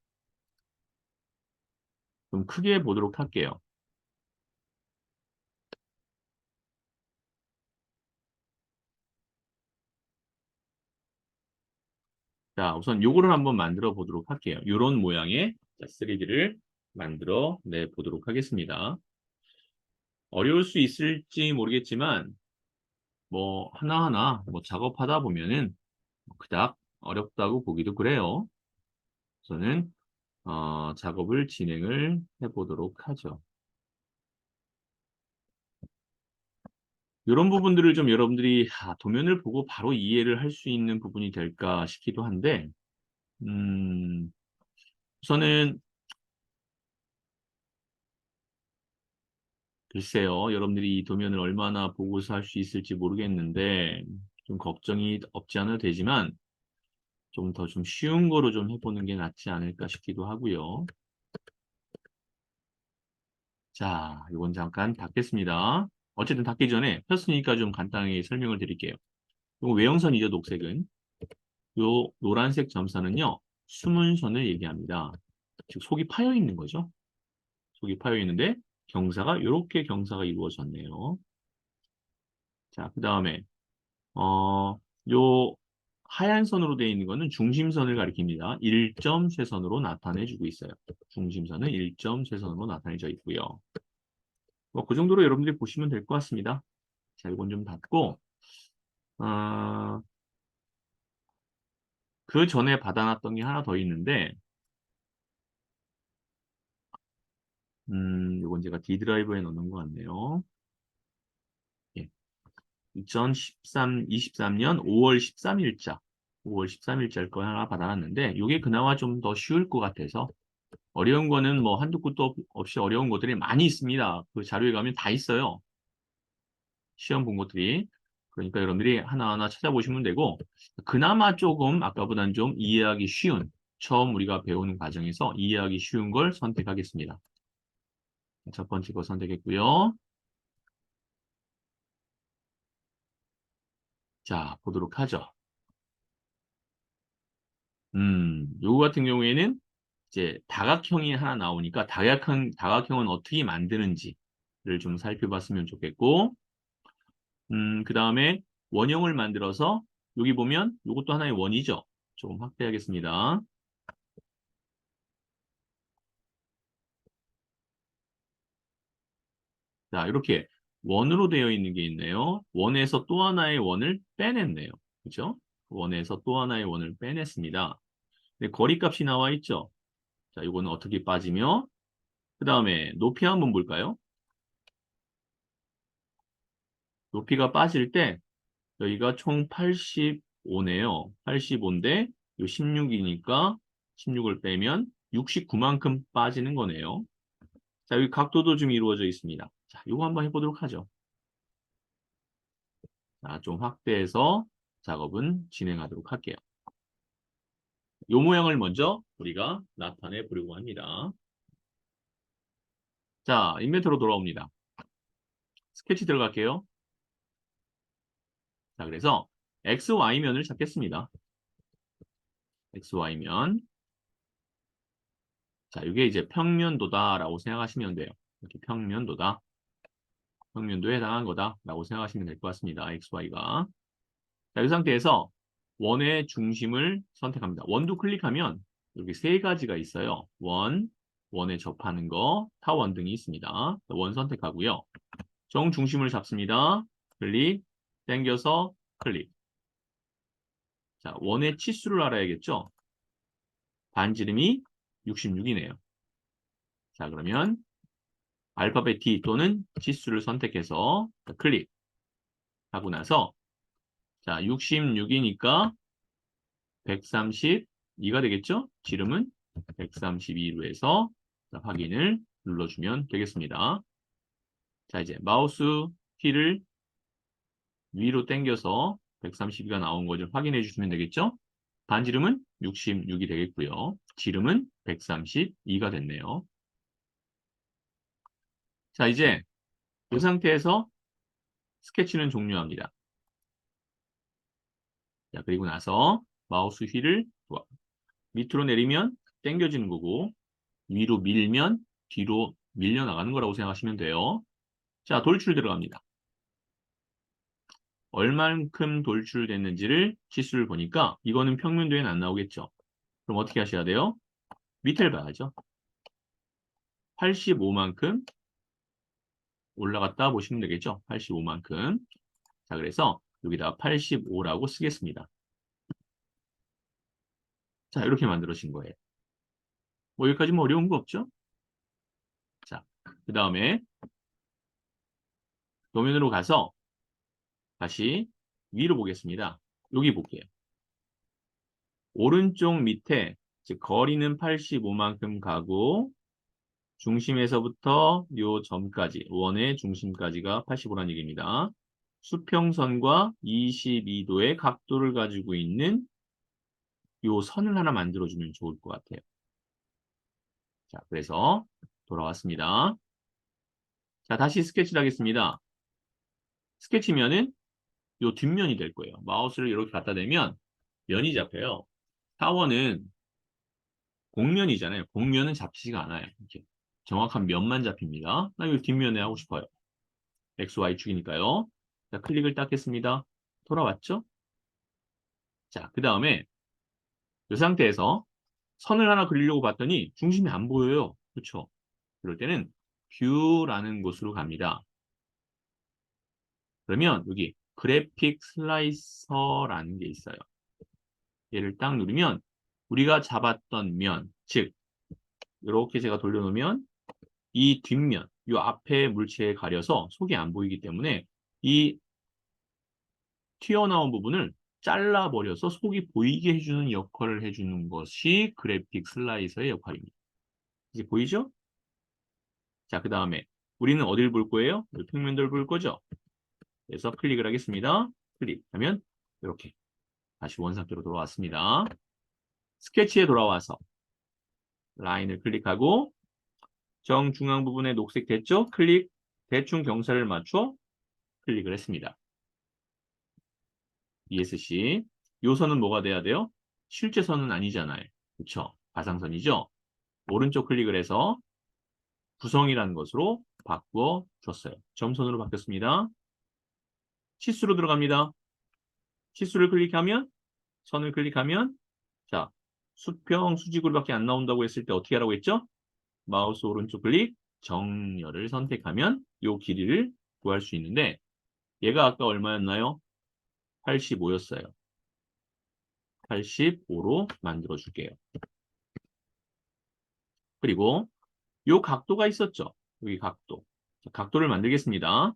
좀 크게 보도록 할게요. 자, 우선 요거를 한번 만들어 보도록 할게요. 요런 모양의 3D를 만들어 내 보도록 하겠습니다. 어려울 수 있을지 모르겠지만 뭐 하나하나 뭐 작업하다 보면은 그닥 어렵다고 보기도 그래요. 저는 작업을 진행을 해보도록 하죠. 이런 부분들을 좀 여러분들이 도면을 보고 바로 이해를 할 수 있는 부분이 될까 싶기도 한데 우선은 글쎄요. 여러분들이 이 도면을 얼마나 보고서 할 수 있을지 모르겠는데 좀 걱정이 없지 않아도 되지만 좀 더 좀 쉬운 거로 좀 해보는 게 낫지 않을까 싶기도 하고요. 자, 이건 잠깐 닫겠습니다. 어쨌든 닫기 전에 폈으니까 좀 간단하게 설명을 드릴게요. 이거 외형선이죠, 녹색은. 요 노란색 점선은요, 숨은 선을 얘기합니다. 즉, 속이 파여 있는 거죠. 속이 파여 있는데 경사가 이렇게 경사가 이루어졌네요. 자, 그 다음에 요 하얀 선으로 되어 있는 거는 중심선을 가리킵니다. 1점 쇄선으로 나타내주고 있어요. 중심선은 1점 쇄선으로 나타내져 있고요. 뭐 그 정도로 여러분들이 보시면 될 것 같습니다. 자, 이건 좀 닫고, 어, 그 전에 받아놨던 게 하나 더 있는데, 이건 제가 D 드라이브에 넣는 것 같네요. 예. 23년 5월 13일자. 5월 13일자일 거 하나 받아놨는데, 이게 그나마 좀 더 쉬울 것 같아서, 어려운 거는 뭐 한두 끝도 없이 어려운 것들이 많이 있습니다. 그 자료에 가면 다 있어요. 시험 본 것들이. 그러니까 여러분들이 하나하나 찾아보시면 되고, 그나마 조금 아까보다는 좀 이해하기 쉬운, 처음 우리가 배우는 과정에서 이해하기 쉬운 걸 선택하겠습니다. 첫 번째 거 선택했고요. 자, 보도록 하죠. 요거 같은 경우에는 이제 다각형이 하나 나오니까 다각형은 어떻게 만드는지를 좀 살펴봤으면 좋겠고, 그 다음에 원형을 만들어서 여기 보면 이것도 하나의 원이죠. 조금 확대하겠습니다. 자, 이렇게 원으로 되어 있는 게 있네요. 원에서 또 하나의 원을 빼냈네요. 그죠? 원에서 또 하나의 원을 빼냈습니다. 네, 거리값이 나와 있죠. 자, 이거는 어떻게 빠지며, 그 다음에 높이 한번 볼까요? 높이가 빠질 때 여기가 총 85네요. 85인데 요 16이니까 16을 빼면 69만큼 빠지는 거네요. 자, 여기 각도도 좀 이루어져 있습니다. 자, 이거 한번 해보도록 하죠. 자, 좀 확대해서 작업은 진행하도록 할게요. 이 모양을 먼저 우리가 나타내 보려고 합니다. 자, 인벤토로 돌아옵니다. 스케치 들어갈게요. 자, 그래서 XY면을 찾겠습니다. XY면. 자, 이게 이제 평면도다라고 생각하시면 돼요. 이렇게 평면도다. 평면도에 해당한 거다라고 생각하시면 될 것 같습니다. XY가. 자, 이 상태에서 원의 중심을 선택합니다. 원도 클릭하면 여기 세 가지가 있어요. 원에 접하는 거, 타원 등이 있습니다. 원 선택하고요. 정중심을 잡습니다. 클릭, 당겨서 클릭. 자, 원의 치수를 알아야겠죠? 반지름이 66이네요. 자, 그러면 알파벳 D 또는 치수를 선택해서 클릭 하고 나서 자, 66이니까 132가 되겠죠? 지름은 132로 해서 확인을 눌러주면 되겠습니다. 자, 이제 마우스 휠을 위로 당겨서 132가 나온 것을 확인해 주시면 되겠죠? 반지름은 66이 되겠고요. 지름은 132가 됐네요. 자, 이제 이 상태에서 스케치는 종료합니다. 자, 그리고 나서 마우스 휠을 밑으로 내리면 당겨지는 거고 위로 밀면 뒤로 밀려나가는 거라고 생각하시면 돼요. 자, 돌출 들어갑니다. 얼만큼 돌출됐는지를 치수를 보니까 이거는 평면도에는 안 나오겠죠. 그럼 어떻게 하셔야 돼요? 밑을 봐야죠. 85만큼 올라갔다 보시면 되겠죠. 85만큼. 자, 그래서 여기다 85라고 쓰겠습니다. 자, 이렇게 만들어진 거예요. 뭐 여기까지 뭐 어려운 거 없죠? 자, 그 다음에 도면으로 가서 다시 위로 보겠습니다. 여기 볼게요. 오른쪽 밑에 즉 거리는 85만큼 가고 중심에서부터 요 점까지 원의 중심까지가 85라는 얘기입니다. 수평선과 22도의 각도를 가지고 있는 요 선을 하나 만들어주면 좋을 것 같아요. 자, 그래서 돌아왔습니다. 자, 다시 스케치를 하겠습니다. 스케치면은 요 뒷면이 될 거예요. 마우스를 이렇게 갖다 대면 면이 잡혀요. 타원은 곡면이잖아요. 곡면은 잡히지가 않아요. 이렇게 정확한 면만 잡힙니다. 나 이거 뒷면에 하고 싶어요. XY축이니까요. 자, 클릭을 딱 했습니다. 돌아왔죠? 자, 그 다음에 이 상태에서 선을 하나 그리려고 봤더니 중심이 안 보여요. 그렇죠? 그럴 때는 뷰라는 곳으로 갑니다. 그러면 여기 그래픽 슬라이서라는 게 있어요. 얘를 딱 누르면 우리가 잡았던 면, 즉 이렇게 제가 돌려놓으면 이 뒷면, 이 앞에 물체에 가려서 속이 안 보이기 때문에 이 튀어나온 부분을 잘라버려서 속이 보이게 해주는 역할을 해주는 것이 그래픽 슬라이서의 역할입니다. 이제 보이죠? 자, 그 다음에 우리는 어딜 볼 거예요? 평면도를 볼 거죠? 그래서 클릭을 하겠습니다. 클릭하면 이렇게 다시 원상태로 돌아왔습니다. 스케치에 돌아와서 라인을 클릭하고 정중앙 부분에 녹색 됐죠? 클릭, 대충 경사를 맞춰 클릭을 했습니다. ESC. 요 선은 뭐가 돼야 돼요? 실제 선은 아니잖아요. 그렇죠? 가상선이죠? 오른쪽 클릭을 해서 구성이라는 것으로 바꾸어 줬어요. 점선으로 바뀌었습니다. 치수로 들어갑니다. 치수를 클릭하면, 선을 클릭하면, 자, 수평, 수직으로밖에 안 나온다고 했을 때 어떻게 하라고 했죠? 마우스 오른쪽 클릭, 정렬을 선택하면 요 길이를 구할 수 있는데 얘가 아까 얼마였나요? 85였어요. 85로 만들어 줄게요. 그리고 요 각도가 있었죠? 여기 각도. 자, 각도를 만들겠습니다.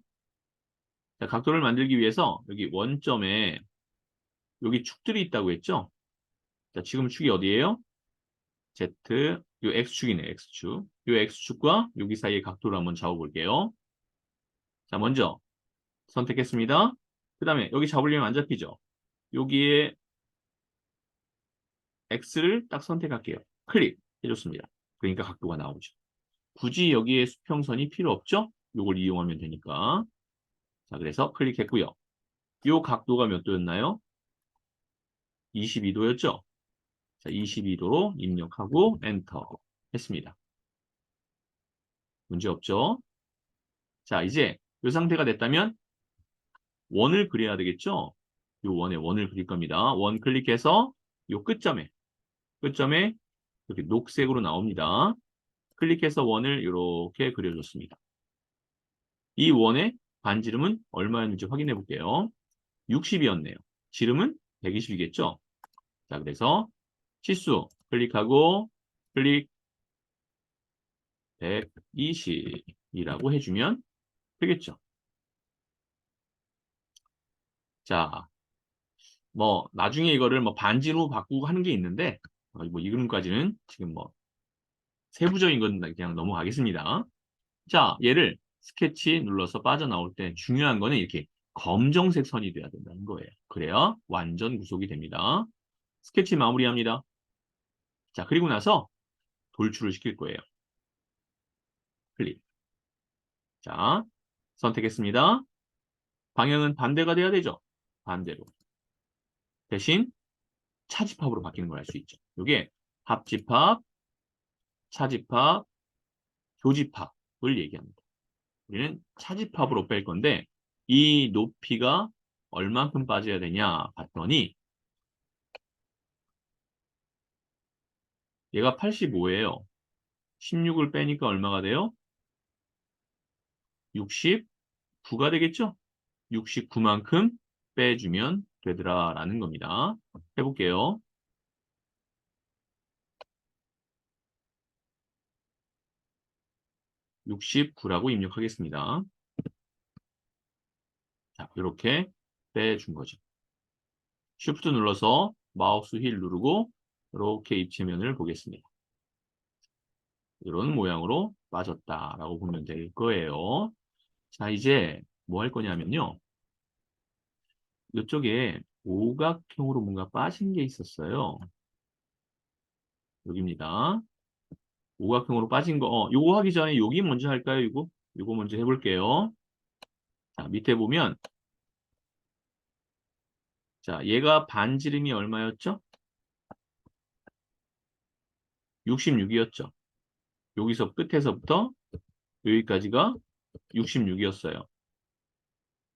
자, 각도를 만들기 위해서 여기 원점에 여기 축들이 있다고 했죠? 자, 지금 축이 어디예요? Z, 요 X축이네, X축. 요 X축과 여기 사이의 각도를 한번 잡아볼게요. 자, 먼저 선택했습니다. 그 다음에 여기 잡으려면 안 잡히죠? 여기에 X를 딱 선택할게요. 클릭 해줬습니다. 그러니까 각도가 나오죠. 굳이 여기에 수평선이 필요 없죠? 이걸 이용하면 되니까. 자, 그래서 클릭했고요. 이 각도가 몇 도였나요? 22도였죠? 자, 22도로 입력하고 엔터 했습니다. 문제 없죠? 자, 이제 이 상태가 됐다면 원을 그려야 되겠죠? 이 원에 원을 그릴 겁니다. 원 클릭해서 이 끝점에 이렇게 녹색으로 나옵니다. 클릭해서 원을 이렇게 그려줬습니다. 이 원의 반지름은 얼마였는지 확인해 볼게요. 60이었네요. 지름은 120이겠죠? 자, 그래서 치수 클릭하고 클릭 120이라고 해주면 되겠죠. 자, 뭐 나중에 이거를 뭐 반지로 바꾸고 하는 게 있는데 뭐 이름까지는 지금 뭐 세부적인 건 그냥 넘어가겠습니다. 자, 얘를 스케치 눌러서 빠져나올 때 중요한 거는 이렇게 검정색 선이 돼야 된다는 거예요. 그래야 완전 구속이 됩니다. 스케치 마무리합니다. 자, 그리고 나서 돌출을 시킬 거예요. 클릭. 자, 선택했습니다. 방향은 반대가 돼야 되죠. 반대로. 대신 차집합으로 바뀌는 걸 알 수 있죠. 이게 합집합, 차집합, 교집합을 얘기합니다. 우리는 차집합으로 뺄 건데 이 높이가 얼만큼 빠져야 되냐 봤더니 얘가 85예요. 16을 빼니까 얼마가 돼요? 69가 되겠죠? 69만큼 빼주면 되더라라는 겁니다. 해볼게요. 69라고 입력하겠습니다. 자, 이렇게 빼준 거죠. Shift 눌러서 마우스 휠 누르고 이렇게 입체면을 보겠습니다. 이런 모양으로 빠졌다라고 보면 될 거예요. 자, 이제 뭐 할 거냐면요. 이쪽에 오각형으로 뭔가 빠진 게 있었어요. 여기입니다. 오각형으로 빠진 거, 요거 하기 전에 여기 먼저 할까요? 요거 먼저 해볼게요. 자, 밑에 보면, 자, 얘가 반지름이 얼마였죠? 66이었죠. 여기서 끝에서부터 여기까지가 66이었어요.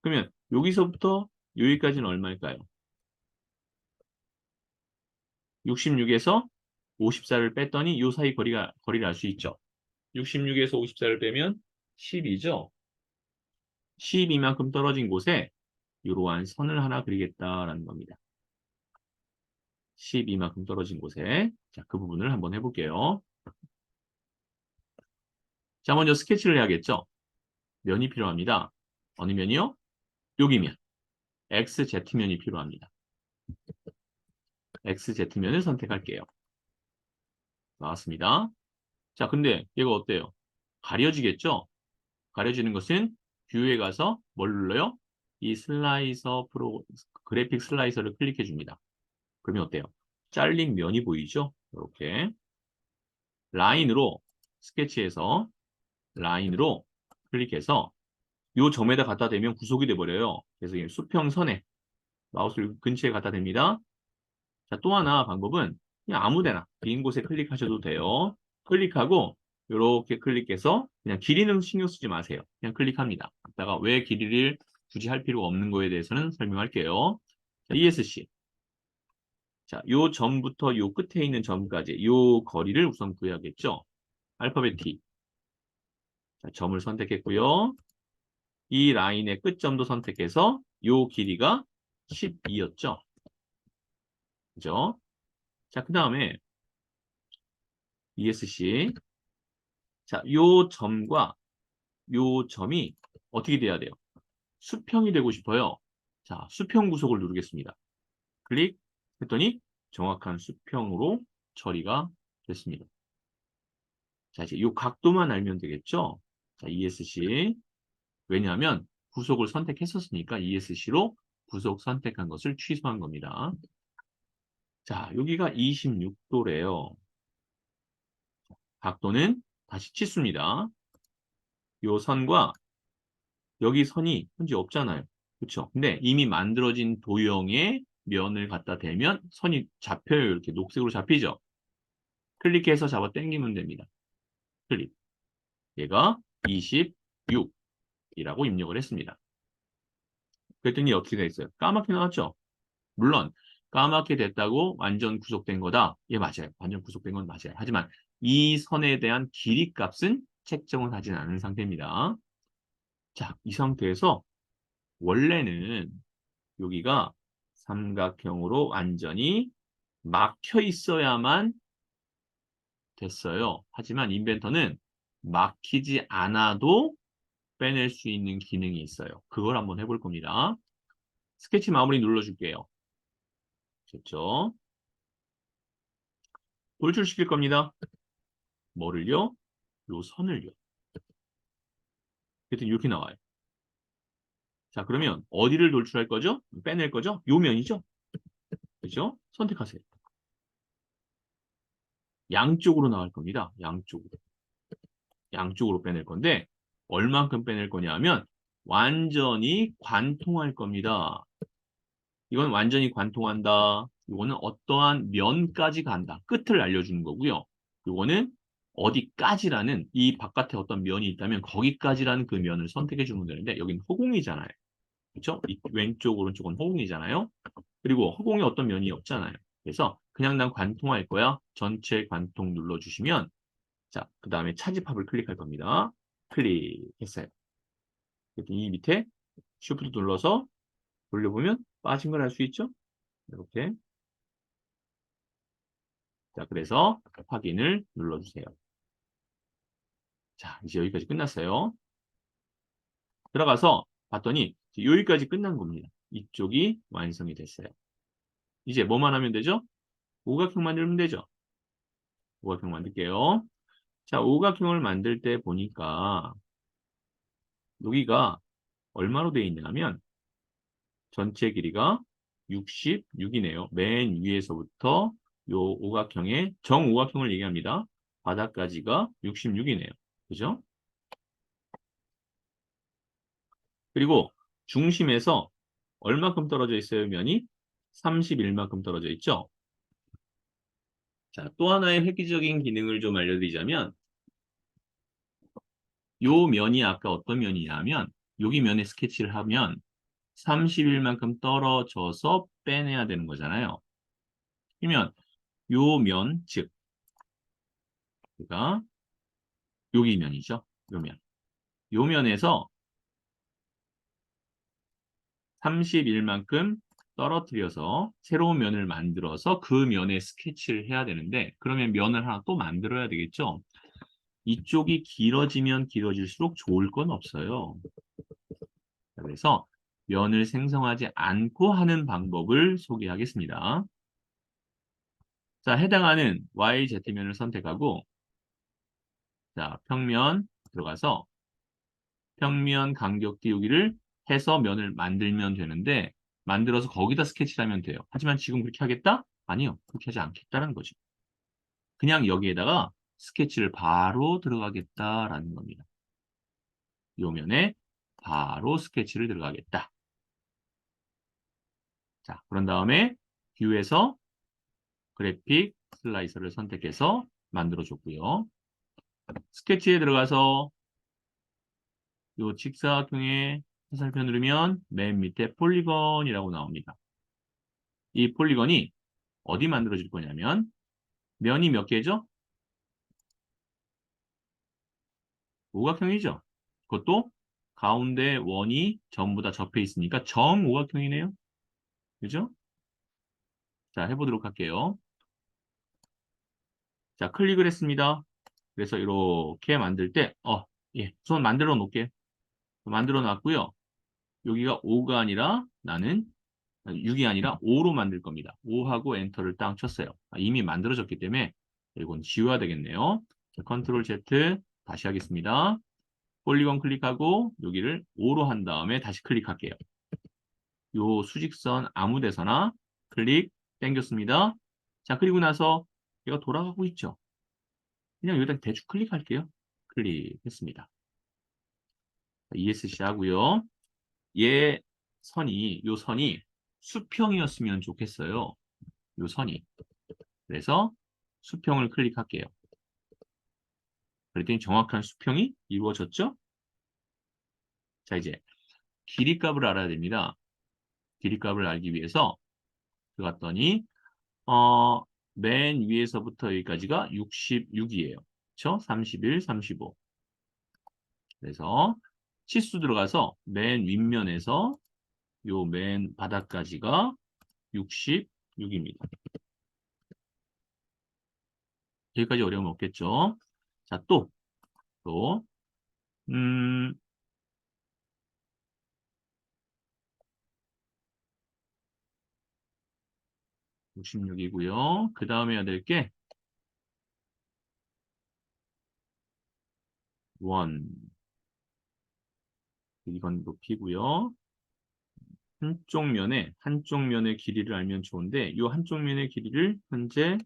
그러면 여기서부터 여기까지는 얼마일까요? 66에서 54를 뺐더니 이 사이 거리를 알 수 있죠. 66에서 54를 빼면 12죠. 12만큼 떨어진 곳에 이러한 선을 하나 그리겠다라는 겁니다. 12만큼 떨어진 곳에. 자, 그 부분을 한번 해볼게요. 자, 먼저 스케치를 해야겠죠? 면이 필요합니다. 어느 면이요? 여기 면. XZ면이 필요합니다. XZ면을 선택할게요. 나왔습니다. 자, 근데 얘가 어때요? 가려지겠죠? 가려지는 것은 뷰에 가서 뭘 눌러요? 이 그래픽 슬라이서를 클릭해 줍니다. 그러면 어때요? 잘린 면이 보이죠? 이렇게 라인으로 스케치해서 라인으로 클릭해서 이 점에다 갖다 대면 구속이 돼 버려요. 그래서 이 수평선에 마우스를 근처에 갖다 댑니다. 자, 또 하나 방법은 그냥 아무 데나 빈 곳에 클릭하셔도 돼요. 클릭하고 이렇게 클릭해서 그냥 길이는 신경 쓰지 마세요. 그냥 클릭합니다. 이따가 왜 길이를 굳이 할 필요가 없는 거에 대해서는 설명할게요. 자, ESC. 자, 요 점부터 요 끝에 있는 점까지 요 거리를 우선 구해야겠죠. 알파벳 T. 자, 점을 선택했고요. 이 라인의 끝점도 선택해서 요 길이가 12였죠. 그죠? 자, 그 다음에 ESC. 자, 요 점과 요 점이 어떻게 돼야 돼요? 수평이 되고 싶어요. 자, 수평 구속을 누르겠습니다. 클릭 했더니 정확한 수평으로 처리가 됐습니다. 자, 이제 요 각도만 알면 되겠죠? 자, ESC. 왜냐하면 구속을 선택했었으니까 ESC로 구속 선택한 것을 취소한 겁니다. 자, 여기가 26도래요. 각도는 다시 치수입니다. 요 선과 여기 선이 현재 없잖아요. 그렇죠? 근데 이미 만들어진 도형의 면을 갖다 대면 선이 잡혀요. 이렇게 녹색으로 잡히죠? 클릭해서 잡아 당기면 됩니다. 클릭. 얘가 26이라고 입력을 했습니다. 그랬더니 어떻게 돼 있어요? 까맣게 나왔죠? 물론 까맣게 됐다고 완전 구속된 거다. 예, 맞아요. 완전 구속된 건 맞아요. 하지만 이 선에 대한 길이 값은 책정을 하진 않은 상태입니다. 자, 이 상태에서 원래는 여기가 삼각형으로 완전히 막혀 있어야만 됐어요. 하지만 인벤터는 막히지 않아도 빼낼 수 있는 기능이 있어요. 그걸 한번 해볼 겁니다. 스케치 마무리 눌러줄게요. 됐죠? 돌출시킬 겁니다. 뭐를요? 요 선을요. 그랬더니 이렇게 나와요. 자, 그러면 어디를 돌출할 거죠? 빼낼 거죠? 요 면이죠? 그죠? 선택하세요. 양쪽으로 나갈 겁니다. 양쪽으로. 양쪽으로 빼낼 건데 얼만큼 빼낼 거냐 면 완전히 관통할 겁니다. 이건 완전히 관통한다. 이거는 어떠한 면까지 간다. 끝을 알려주는 거고요. 이거는 어디까지라는 이 바깥에 어떤 면이 있다면 거기까지라는 그 면을 선택해 주면 되는데 여기는 허공이잖아요. 그렇죠? 이 왼쪽 오른쪽은 허공이잖아요. 그리고 허공에 어떤 면이 없잖아요. 그래서 그냥 난 관통할 거야. 전체 관통 눌러주시면 자, 그 다음에 차지팝을 클릭할 겁니다. 클릭했어요. 이 밑에 Shift 눌러서 돌려보면 빠진 걸 알 수 있죠? 이렇게. 자, 그래서 확인을 눌러주세요. 자, 이제 여기까지 끝났어요. 들어가서 봤더니 여기까지 끝난 겁니다. 이쪽이 완성이 됐어요. 이제 뭐만 하면 되죠? 오각형 만들면 되죠? 오각형 만들게요. 자, 오각형을 만들 때 보니까 여기가 얼마로 되어 있냐면 전체 길이가 66이네요. 맨 위에서부터 요 오각형의 정오각형을 얘기합니다. 바닥까지가 66이네요. 그죠? 그리고 중심에서 얼마큼 떨어져 있어요, 면이? 31만큼 떨어져 있죠? 자, 또 하나의 획기적인 기능을 좀 알려드리자면 요 면이 아까 어떤 면이냐면 여기 면에 스케치를 하면 31만큼 떨어져서 빼내야 되는 거잖아요. 그러면 요 면, 즉 그러니까 여기 면이죠. 요 면. 요 면에서 31만큼 떨어뜨려서 새로운 면을 만들어서 그 면에 스케치를 해야 되는데 그러면 면을 하나 또 만들어야 되겠죠. 이쪽이 길어지면 길어질수록 좋을 건 없어요. 그래서 면을 생성하지 않고 하는 방법을 소개하겠습니다. 자, 해당하는 YZ면을 선택하고 자, 평면 들어가서 평면 간격 띄우기를 해서 면을 만들면 되는데 만들어서 거기다 스케치를 하면 돼요. 하지만 지금 그렇게 하겠다? 아니요. 그렇게 하지 않겠다는 거죠. 그냥 여기에다가 스케치를 바로 들어가겠다라는 겁니다. 요 면에 바로 스케치를 들어가겠다. 자, 그런 다음에 뷰에서 그래픽 슬라이서를 선택해서 만들어줬고요. 스케치에 들어가서 요 직사각형의 화살표 누르면 맨 밑에 폴리건이라고 나옵니다. 이 폴리건이 어디 만들어질 거냐면 면이 몇 개죠? 오각형이죠. 그것도 가운데 원이 전부 다 접해 있으니까 정오각형이네요. 그죠? 자, 해보도록 할게요. 자, 클릭을 했습니다. 그래서 이렇게 만들 때, 예, 우선 만들어 놓을게요. 만들어 놨고요. 여기가 5가 아니라 나는 6이 아니라 5로 만들 겁니다. 5하고 엔터를 딱 쳤어요. 이미 만들어졌기 때문에 이건 지워야 되겠네요. 자, 컨트롤 Z 다시 하겠습니다. 폴리곤 클릭하고 여기를 5로 한 다음에 다시 클릭할게요. 요 수직선 아무 데서나 클릭 당겼습니다. 자, 그리고 나서 얘가 돌아가고 있죠. 그냥 여기다 대충 클릭할게요. 클릭했습니다. ESC 하고요. 요 선이 수평이었으면 좋겠어요. 요 선이. 그래서 수평을 클릭할게요. 그랬더니 정확한 수평이 이루어졌죠? 자, 이제 길이 값을 알아야 됩니다. 길이 값을 알기 위해서 들어갔더니 맨 위에서부터 여기까지가 66이에요. 그렇죠? 31, 35. 그래서 치수 들어가서 맨 윗면에서 요 맨 바닥까지가 66입니다. 여기까지 어려움 없겠죠? 자, 또, 음, 66이고요. 그 다음에 해야 될 게, 원. 이건 높이고요. 한쪽 면의 길이를 알면 좋은데, 이 한쪽 면의 길이를 현재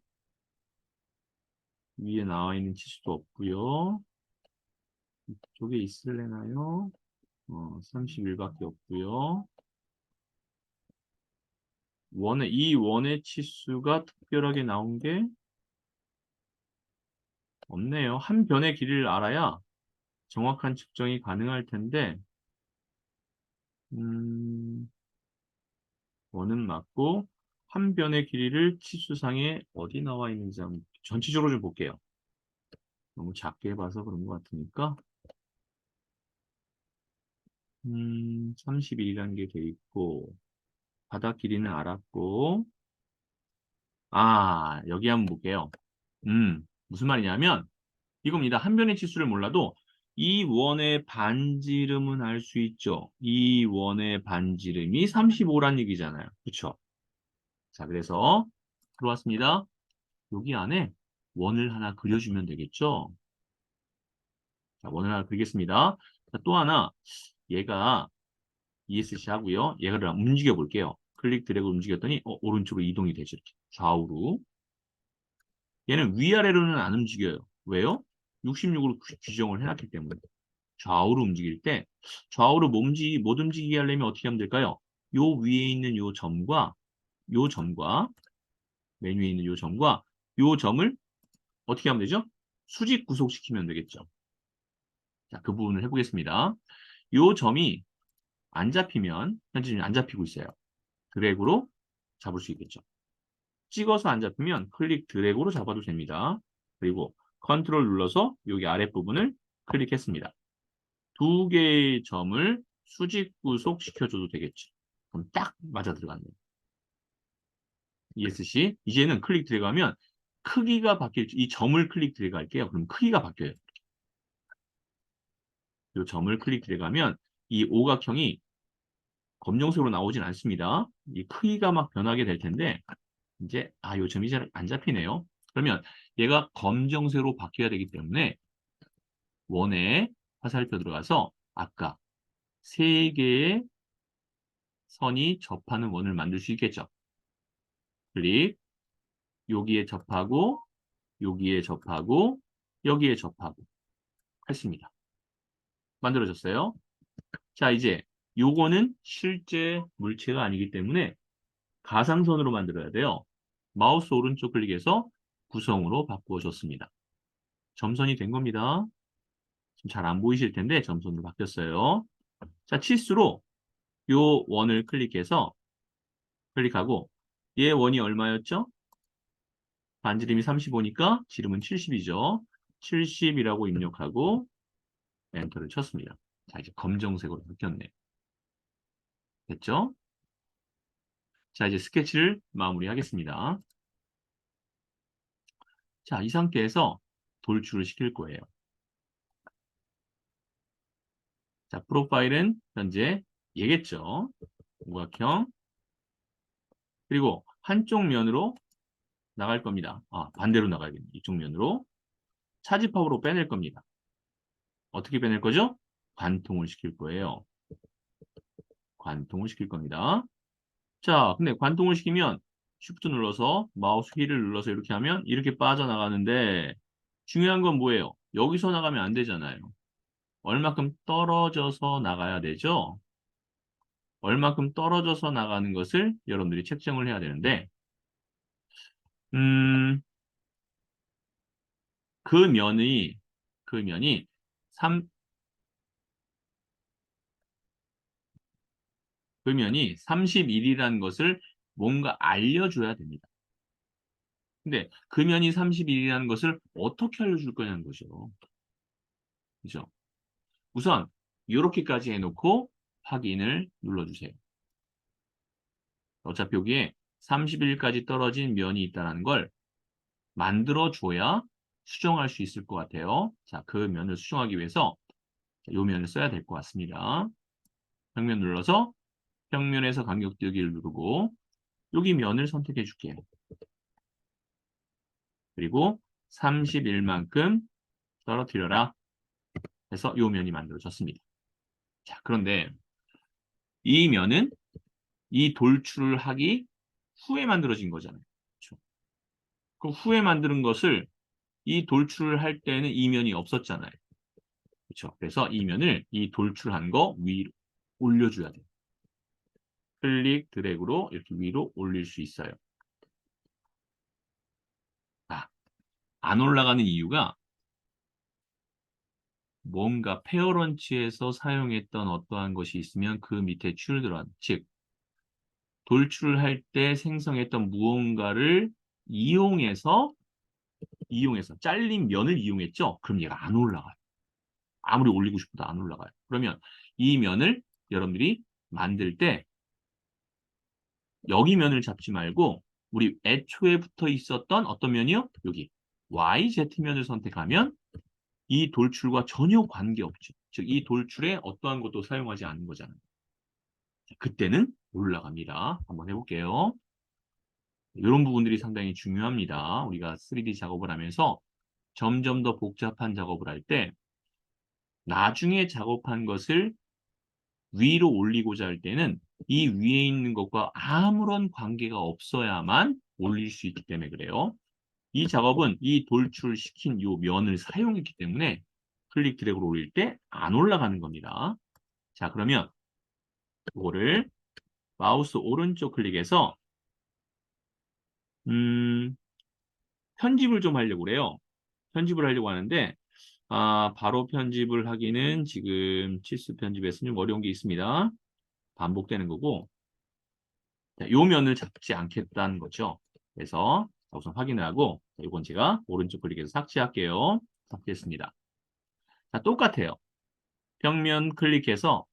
위에 나와 있는 치수도 없고요. 이쪽에 있을래나요? 31밖에 없고요. 이 원의 치수가 특별하게 나온 게 없네요. 한 변의 길이를 알아야 정확한 측정이 가능할 텐데, 원은 맞고, 한 변의 길이를 치수상에 어디 나와 있는지 한번 전체적으로 좀 볼게요. 너무 작게 봐서 그런 것 같으니까. 31이라는 게 돼 있고, 바닥 길이는 알았고, 여기 한번 볼게요. 무슨 말이냐면, 이겁니다. 한 변의 치수를 몰라도 이 원의 반지름은 알 수 있죠. 이 원의 반지름이 35란 얘기잖아요. 그렇죠? 자, 그래서 들어왔습니다. 여기 안에 원을 하나 그려주면 되겠죠. 자, 원을 하나 그리겠습니다. 자, 또 하나 얘가 ESC 하고요. 얘를 움직여 볼게요. 클릭 드래그 움직였더니 오른쪽으로 이동이 되죠. 이렇게 좌우로. 얘는 위아래로는 안 움직여요. 왜요? 66으로 규정을 해놨기 때문에. 좌우로 움직일 때 좌우로 못 움직이게 하려면 어떻게 하면 될까요? 요 위에 있는 요 점과 맨 위에 있는 요 점과 요 점을 어떻게 하면 되죠? 수직 구속시키면 되겠죠. 자, 그 부분을 해보겠습니다. 요 점이 안 잡히면 현재 지금 안 잡히고 있어요. 드래그로 잡을 수 있겠죠. 찍어서 안 잡히면 클릭 드래그로 잡아도 됩니다. 그리고 컨트롤 눌러서 여기 아랫부분을 클릭했습니다. 두 개의 점을 수직 구속 시켜줘도 되겠죠. 그럼 딱 맞아 들어갔네요. ESC. 이제는 클릭 들어가면 크기가 바뀔, 이 점을 클릭 들어갈게요. 그럼 크기가 바뀌어요. 이 점을 클릭 들어가면 이 오각형이 검정색으로 나오진 않습니다. 이 크기가 막 변하게 될 텐데, 이제, 요 점이 잘 안 잡히네요. 그러면 얘가 검정색으로 바뀌어야 되기 때문에 원에 화살표 들어가서 아까 세 개의 선이 접하는 원을 만들 수 있겠죠. 클릭, 여기에 접하고, 여기에 접하고, 여기에 접하고 했습니다. 만들어졌어요. 자, 이제 요거는 실제 물체가 아니기 때문에 가상선으로 만들어야 돼요. 마우스 오른쪽 클릭해서 구성으로 바꾸어줬습니다. 점선이 된 겁니다. 지금 잘 안 보이실 텐데 점선으로 바뀌었어요. 자, 치수로 요 원을 클릭하고 얘 원이 얼마였죠? 반지름이 35니까 지름은 70이죠. 70이라고 입력하고 엔터를 쳤습니다. 자, 이제 검정색으로 바뀌었네요. 됐죠? 자, 이제 스케치를 마무리하겠습니다. 자, 이 상태에서 돌출을 시킬 거예요. 자, 프로파일은 현재 얘겠죠. 오각형. 그리고 한쪽 면으로 나갈 겁니다. 반대로 나가야겠네. 이쪽 면으로. 차집합으로 빼낼 겁니다. 어떻게 빼낼 거죠? 관통을 시킬 거예요. 관통을 시킬 겁니다. 자, 근데 관통을 시키면 Shift 눌러서 마우스 휠을 눌러서 이렇게 하면 이렇게 빠져나가는데 중요한 건 뭐예요? 여기서 나가면 안 되잖아요. 얼마큼 떨어져서 나가야 되죠? 얼마큼 떨어져서 나가는 것을 여러분들이 책정을 해야 되는데 음, 그 면이 그 면이 3, 그 면이 31이라는 것을 뭔가 알려줘야 됩니다. 근데 그 면이 31이라는 것을 어떻게 알려줄 거냐는 거죠. 그죠? 우선 이렇게까지 해놓고 확인을 눌러주세요. 어차피 여기에 31까지 떨어진 면이 있다는 걸 만들어줘야 수정할 수 있을 것 같아요. 자, 그 면을 수정하기 위해서 이 면을 써야 될 것 같습니다. 평면 눌러서 평면에서 간격 띄우기를 누르고 여기 면을 선택해 줄게요. 그리고 31만큼 떨어뜨려라 해서 이 면이 만들어졌습니다. 자, 그런데 이 면은 이 돌출을 하기 후에 만들어진 거잖아요. 그렇죠? 그 후에 만드는 것을 이 돌출을 할 때는 이 면이 없었잖아요. 그렇죠? 그래서 이 면을 이 돌출한 거 위로 올려줘야 돼요. 클릭 드래그로 이렇게 위로 올릴 수 있어요. 안 올라가는 이유가 뭔가 페어런치에서 사용했던 어떠한 것이 있으면 그 밑에 children, 즉 돌출을 할 때 생성했던 무언가를 이용해서 잘린 면을 이용했죠. 그럼 얘가 안 올라가요. 아무리 올리고 싶어도 안 올라가요. 그러면 이 면을 여러분들이 만들 때 여기 면을 잡지 말고 우리 애초에 붙어 있었던 어떤 면이요? 여기 YZ면을 선택하면 이 돌출과 전혀 관계없죠. 즉 이 돌출에 어떠한 것도 사용하지 않는 거잖아요. 그때는 올라갑니다. 한번 해볼게요. 이런 부분들이 상당히 중요합니다. 우리가 3D 작업을 하면서 점점 더 복잡한 작업을 할 때 나중에 작업한 것을 위로 올리고자 할 때는 이 위에 있는 것과 아무런 관계가 없어야만 올릴 수 있기 때문에 그래요. 이 작업은 이 돌출시킨 이 면을 사용했기 때문에 클릭 드래그로 올릴 때 안 올라가는 겁니다. 자, 그러면 이거를 마우스 오른쪽 클릭해서 편집을 좀 하려고 그래요. 편집을 하려고 하는데 바로 편집을 하기는 지금 치수 편집에서는 좀 어려운 게 있습니다. 반복되는 거고 자, 요 면을 잡지 않겠다는 거죠. 그래서 우선 확인을 하고 이건 제가 오른쪽 클릭해서 삭제할게요. 삭제했습니다. 자, 똑같아요. 평면 클릭해서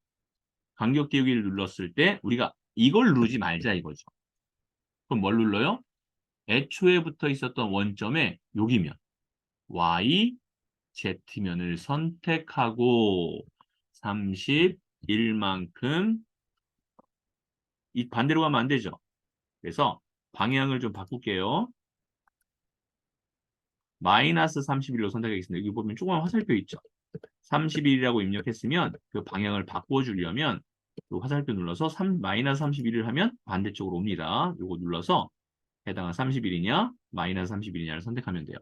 간격 띄우기를 눌렀을 때 우리가 이걸 누르지 말자 이거죠. 그럼 뭘 눌러요? 애초에 붙어 있었던 원점에 여기면 y, z면을 선택하고 31만큼 이 반대로 가면 안 되죠. 그래서 방향을 좀 바꿀게요. 마이너스 31로 선택하겠습니다. 여기 보면 조그만 화살표 있죠. 31이라고 입력했으면 그 방향을 바꿔주려면 그 화살표 눌러서 마이너스 31을 하면 반대쪽으로 옵니다. 이거 눌러서 해당한 31이냐 마이너스 31이냐를 선택하면 돼요.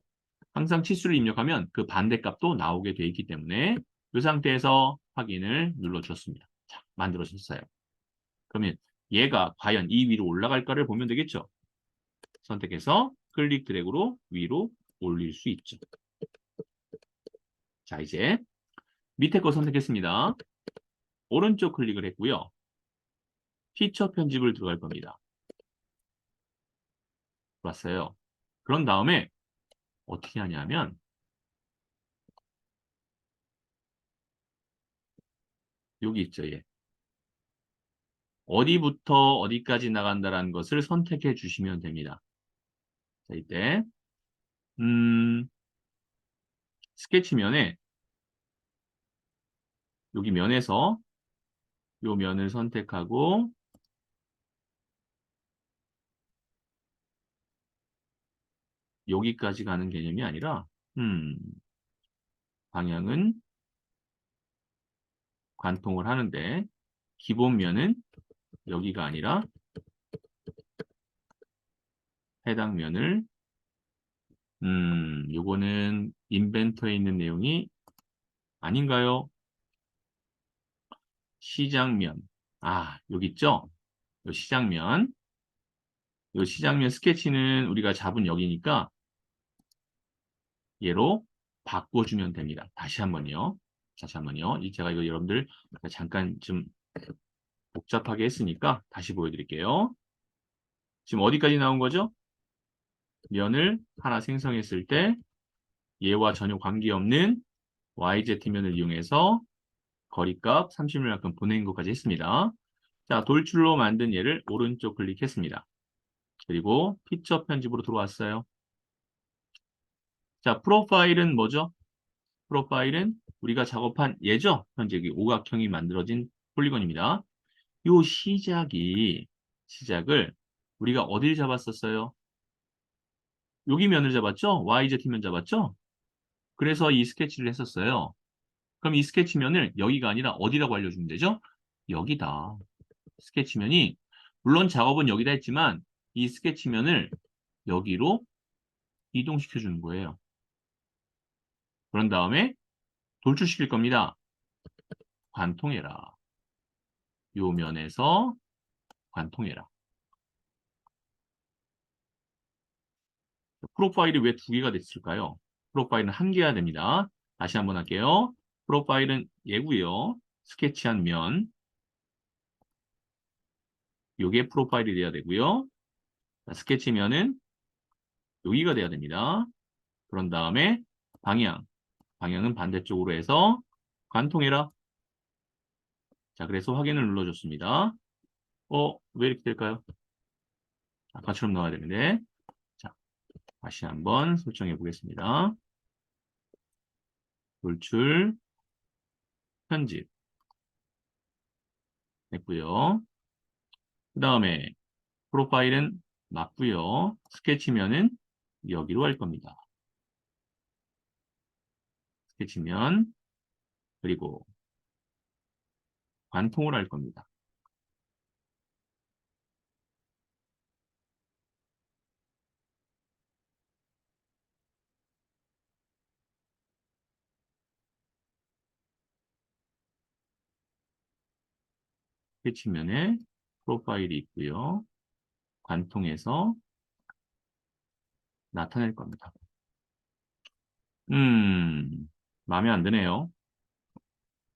항상 치수를 입력하면 그 반대값도 나오게 돼 있기 때문에 이 상태에서 확인을 눌러주었습니다. 자, 만들어졌어요. 그러면 얘가 과연 이 위로 올라갈까를 보면 되겠죠. 선택해서 클릭 드래그로 위로 올릴 수 있죠. 자, 이제 밑에 거 선택했습니다. 오른쪽 클릭을 했고요. 피처 편집을 들어갈 겁니다. 왔어요. 그런 다음에 어떻게 하냐면 여기 있죠. 얘. 어디부터 어디까지 나간다라는 것을 선택해 주시면 됩니다. 자, 이때 스케치면에 여기 면에서 요 면을 선택하고 여기까지 가는 개념이 아니라 방향은 관통을 하는데 기본 면은 여기가 아니라 해당 면을 요거는 인벤터에 있는 내용이 아닌가요? 시장면. 아, 여기 있죠? 요 시장면. 요 시장면 스케치는 우리가 잡은 여기니까 얘로 바꿔주면 됩니다. 다시 한번요. 다시 한번요. 제가 이거 여러분들 잠깐 좀 복잡하게 했으니까 다시 보여드릴게요. 지금 어디까지 나온 거죠? 면을 하나 생성했을 때 얘와 전혀 관계없는 YZ면을 이용해서 거리값 30만큼 보낸 것까지 했습니다. 자, 돌출로 만든 얘를 오른쪽 클릭했습니다. 그리고 피처 편집으로 들어왔어요. 자, 프로파일은 뭐죠? 프로파일은 우리가 작업한 얘죠? 현재 여기 오각형이 만들어진 폴리건입니다. 요 시작을 우리가 어딜 잡았었어요? 여기 면을 잡았죠? YZ면 잡았죠? 그래서 이 스케치를 했었어요. 그럼 이 스케치면을 여기가 아니라 어디라고 알려주면 되죠? 여기다. 스케치면이 물론 작업은 여기다 했지만 이 스케치면을 여기로 이동시켜 주는 거예요. 그런 다음에 돌출시킬 겁니다. 관통해라. 요 면에서 관통해라. 프로파일이 왜 두 개가 됐을까요? 프로파일은 한 개가 됩니다. 다시 한번 할게요. 프로파일은 얘고요. 스케치한 면. 요게 프로파일이 돼야 되고요. 스케치면은 여기가 돼야 됩니다. 그런 다음에 방향은 반대쪽으로 해서 관통해라. 자, 그래서 확인을 눌러줬습니다. 왜 이렇게 될까요? 아까처럼 나와야 되는데. 자, 다시 한번 설정해 보겠습니다. 돌출, 편집 했고요. 그 다음에 프로파일은 맞고요. 스케치면은 여기로 할 겁니다. 스케치면 그리고 관통을 할 겁니다. 스케치면에 프로파일이 있고요. 관통해서 나타낼 겁니다. 마음에 안 드네요.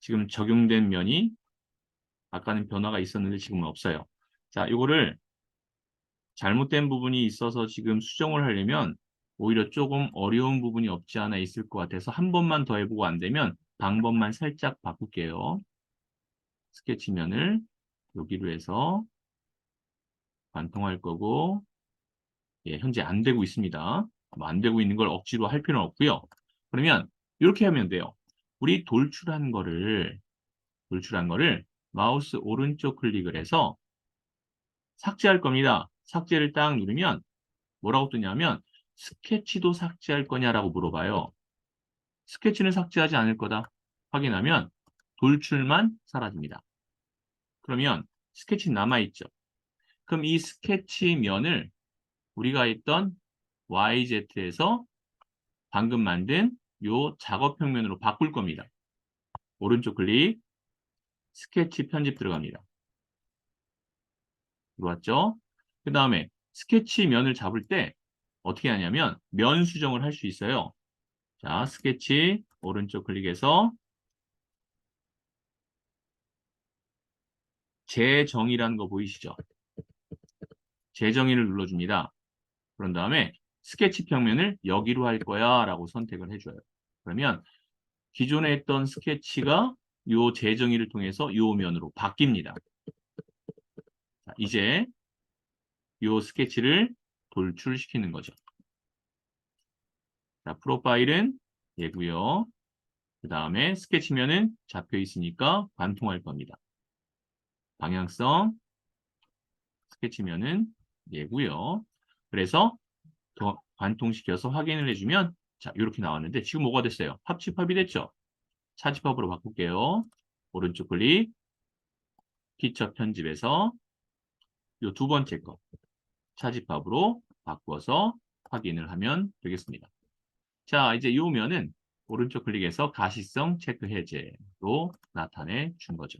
지금 적용된 면이 아까는 변화가 있었는데 지금은 없어요. 자, 이거를 잘못된 부분이 있어서 지금 수정을 하려면 오히려 조금 어려운 부분이 없지 않아 있을 것 같아서 한 번만 더 해보고 안 되면 방법만 살짝 바꿀게요. 스케치면을 여기로 해서 관통할 거고, 예, 현재 안 되고 있습니다. 뭐안 되고 있는 걸 억지로 할 필요는 없고요. 그러면 이렇게 하면 돼요. 우리 돌출한 거를 마우스 오른쪽 클릭을 해서 삭제할 겁니다. 삭제를 딱 누르면 뭐라고 뜨냐면 스케치도 삭제할 거냐라고 물어봐요. 스케치는 삭제하지 않을 거다. 확인하면 돌출만 사라집니다. 그러면 스케치는 남아있죠. 그럼 이 스케치면을 우리가 했던 YZ에서 방금 만든 요 작업 평면으로 바꿀 겁니다. 오른쪽 클릭, 스케치 편집 들어갑니다. 들어왔죠? 그 다음에 스케치면을 잡을 때 어떻게 하냐면 면 수정을 할 수 있어요. 자, 스케치 오른쪽 클릭해서 재정의라는 거 보이시죠? 재정의를 눌러줍니다. 그런 다음에 스케치 평면을 여기로 할 거야 라고 선택을 해줘요. 그러면 기존에 했던 스케치가 요 재정의를 통해서 요 면으로 바뀝니다. 자, 이제 요 스케치를 돌출시키는 거죠. 자, 프로파일은 얘고요. 그 다음에 스케치면은 잡혀 있으니까 관통할 겁니다. 방향성 스케치면은 얘고요. 그래서 더 관통시켜서 확인을 해주면 자, 이렇게 나왔는데 지금 뭐가 됐어요? 합집합이 됐죠? 차집합으로 바꿀게요. 오른쪽 클릭, 피처 편집에서 이 두 번째 거 차집합으로 바꿔서 확인을 하면 되겠습니다. 자, 이제 이 면은 오른쪽 클릭해서 가시성 체크 해제로 나타내 준 거죠.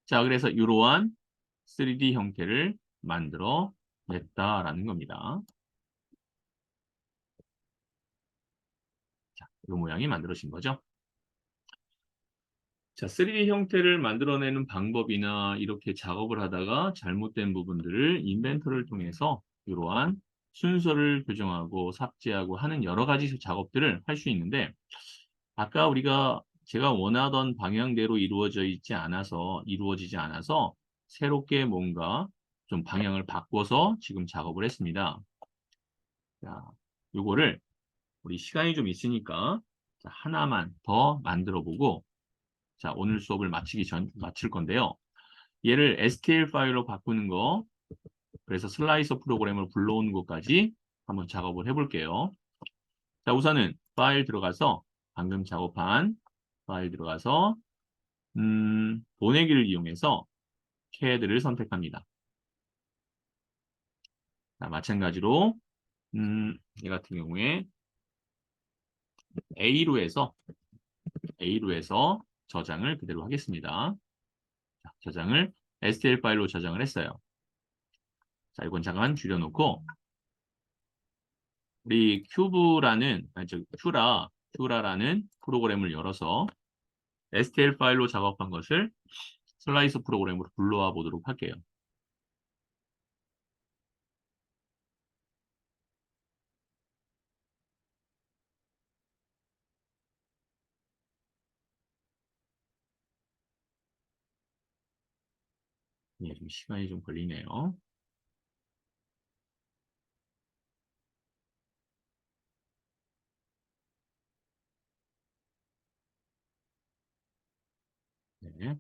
자, 그래서 이러한 3D 형태를 만들어 냈다라는 겁니다. 자, 이 모양이 만들어진 거죠. 자, 3D 형태를 만들어내는 방법이나 이렇게 작업을 하다가 잘못된 부분들을 인벤터를 통해서 이러한 순서를 교정하고 삭제하고 하는 여러 가지 작업들을 할 수 있는데 아까 제가 원하던 방향대로 이루어지지 않아서 새롭게 뭔가 좀 방향을 바꿔서 지금 작업을 했습니다. 자, 요거를 우리 시간이 좀 있으니까 자, 하나만 더 만들어 보고 자, 오늘 수업을 마칠 건데요. 얘를 STL 파일로 바꾸는 거, 그래서 슬라이서 프로그램을 불러오는 것까지 한번 작업을 해볼게요. 자, 우선은 파일 들어가서 방금 작업한 파일 들어가서 보내기를 이용해서 CAD를 선택합니다. 자, 마찬가지로 얘 같은 경우에 A로 해서 저장을 그대로 하겠습니다. 자, 저장을 STL 파일로 저장을 했어요. 자, 이건 잠깐 줄여놓고 우리 큐라라는 프로그램을 열어서 STL 파일로 작업한 것을 슬라이서 프로그램으로 불러와 보도록 할게요. 예, 좀 시간이 좀 걸리네요. 네.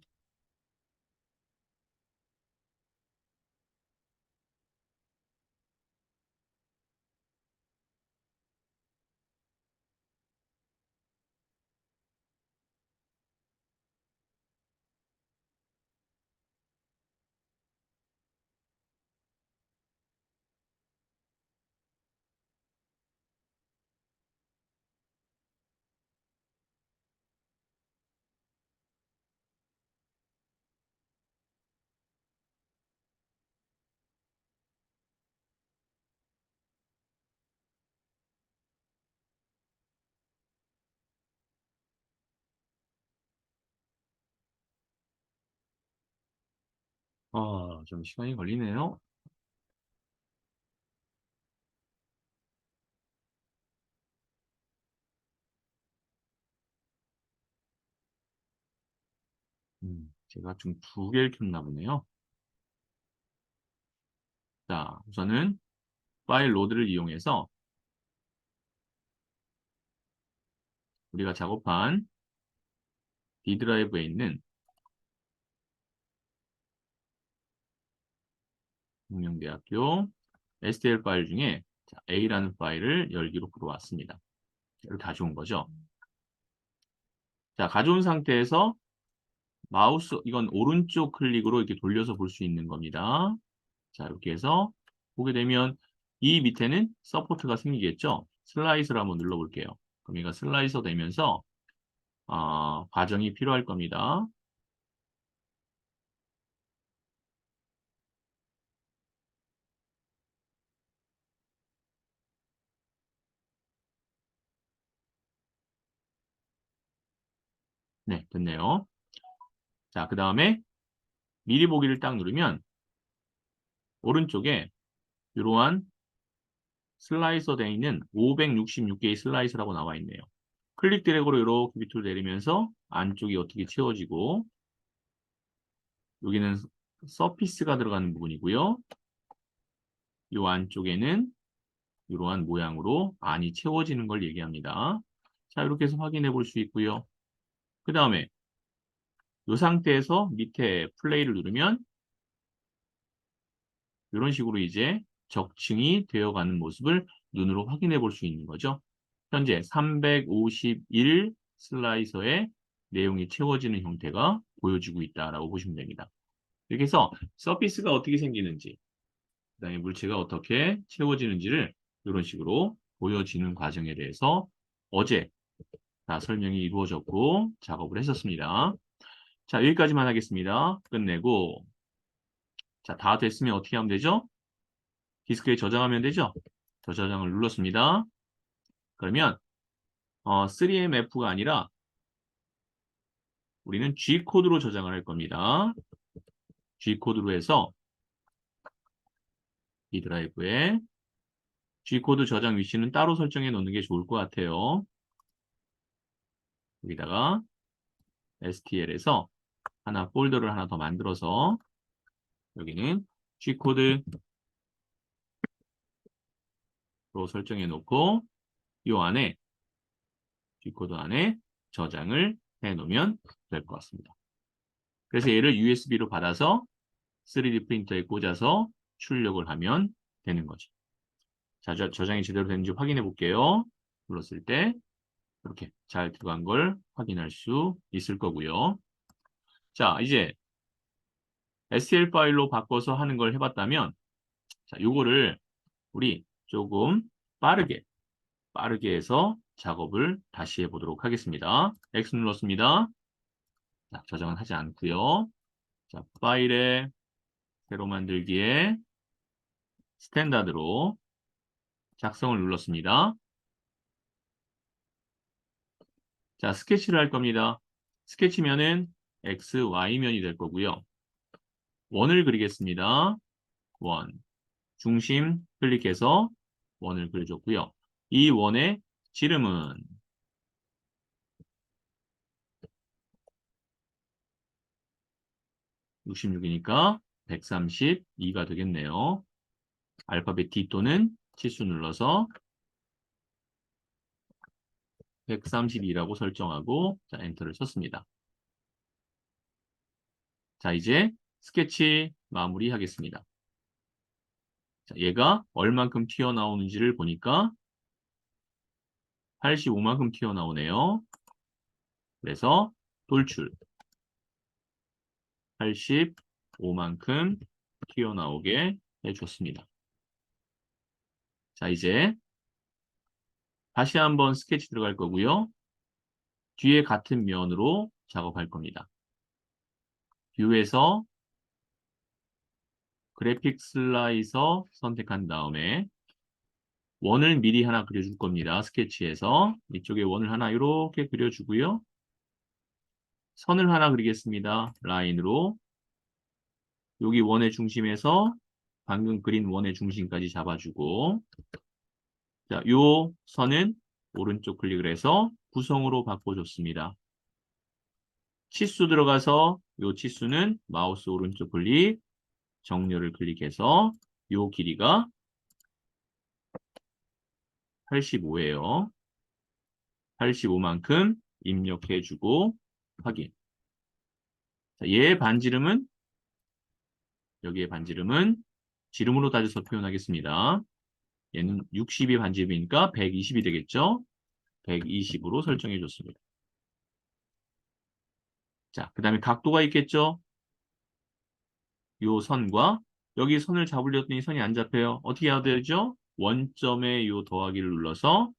좀 시간이 걸리네요. 제가 좀 두 개를 켰나 보네요. 자, 우선은 파일 로드를 이용해서 우리가 작업한 D 드라이브에 있는 동명대학교 STL 파일 중에 자, A라는 파일을 열기로 들어왔습니다. 이렇게 가져온 거죠. 자, 가져온 상태에서 마우스, 이건 오른쪽 클릭으로 이렇게 돌려서 볼 수 있는 겁니다. 자, 이렇게 해서 보게 되면 이 밑에는 서포트가 생기겠죠. 슬라이스를 한번 눌러볼게요. 그럼 얘가 슬라이서 되면서 과정이 필요할 겁니다. 네, 됐네요. 자, 그 다음에 미리 보기를 딱 누르면 오른쪽에 이러한 슬라이서 되어 있는 566개의 슬라이스라고 나와 있네요. 클릭 드래그로 이렇게 밑으로 내리면서 안쪽이 어떻게 채워지고 여기는 서피스가 들어가는 부분이고요. 이 안쪽에는 이러한 모양으로 안이 채워지는 걸 얘기합니다. 자, 이렇게 해서 확인해 볼 수 있고요. 그 다음에 이 상태에서 밑에 플레이를 누르면 이런 식으로 이제 적층이 되어가는 모습을 눈으로 확인해 볼 수 있는 거죠. 현재 351 슬라이서의 내용이 채워지는 형태가 보여지고 있다라고 보시면 됩니다. 이렇게 해서 서피스가 어떻게 생기는지, 그다음에 물체가 어떻게 채워지는지를 이런 식으로 보여지는 과정에 대해서 어제 다 설명이 이루어졌고 작업을 했었습니다. 자, 여기까지만 하겠습니다. 끝내고 자, 다 됐으면 어떻게 하면 되죠? 디스크에 저장하면 되죠? 저장을 눌렀습니다. 그러면 3MF가 아니라 우리는 G코드로 저장을 할 겁니다. G코드로 해서 이 드라이브에 G코드 저장 위치는 따로 설정해 놓는 게 좋을 것 같아요. 여기다가 STL에서 폴더를 하나 더 만들어서 여기는 G코드로 설정해 놓고 이 안에 G코드 안에 저장을 해 놓으면 될 것 같습니다. 그래서 얘를 USB로 받아서 3D 프린터에 꽂아서 출력을 하면 되는 거죠. 자, 저장이 제대로 되는지 확인해 볼게요. 눌렀을 때 이렇게 잘 들어간 걸 확인할 수 있을 거고요. 자, 이제 STL 파일로 바꿔서 하는 걸 해봤다면 자, 요거를 우리 조금 빠르게 해서 작업을 다시 해보도록 하겠습니다. X 눌렀습니다. 자, 저장은 하지 않고요. 자, 파일에 새로 만들기에 스탠다드로 작성을 눌렀습니다. 자, 스케치를 할 겁니다. 스케치면은 X, Y면이 될 거고요. 원을 그리겠습니다. 원. 중심 클릭해서 원을 그려줬고요. 이 원의 지름은 66이니까 132가 되겠네요. 알파벳 D 또는 치수 눌러서 132라고 설정하고 자, 엔터를 쳤습니다. 자, 이제 스케치 마무리하겠습니다. 자, 얘가 얼만큼 튀어나오는지를 보니까 85만큼 튀어나오네요. 그래서 돌출 85만큼 튀어나오게 해줬습니다. 자, 이제 다시 한번 스케치 들어갈 거고요. 뒤에 같은 면으로 작업할 겁니다. 뷰에서 그래픽 슬라이서 선택한 다음에 원을 미리 하나 그려줄 겁니다. 스케치에서 이쪽에 원을 하나 이렇게 그려주고요. 선을 하나 그리겠습니다. 라인으로 여기 원의 중심에서 방금 그린 원의 중심까지 잡아주고 자, 요 선은 오른쪽 클릭을 해서 구성으로 바꿔줬습니다. 치수 들어가서 요 치수는 마우스 오른쪽 클릭, 정렬을 클릭해서 요 길이가 85예요. 85만큼 입력해주고 확인. 자, 얘의 반지름은 여기의 반지름은 지름으로 따져서 표현하겠습니다. 얘는 60이 반지름이니까 120이 되겠죠? 120으로 설정해 줬습니다. 자, 그 다음에 각도가 있겠죠? 요 선과 여기 선을 잡으려 했더니 선이 안 잡혀요. 어떻게 해야 되죠? 원점에 요 더하기를 눌러서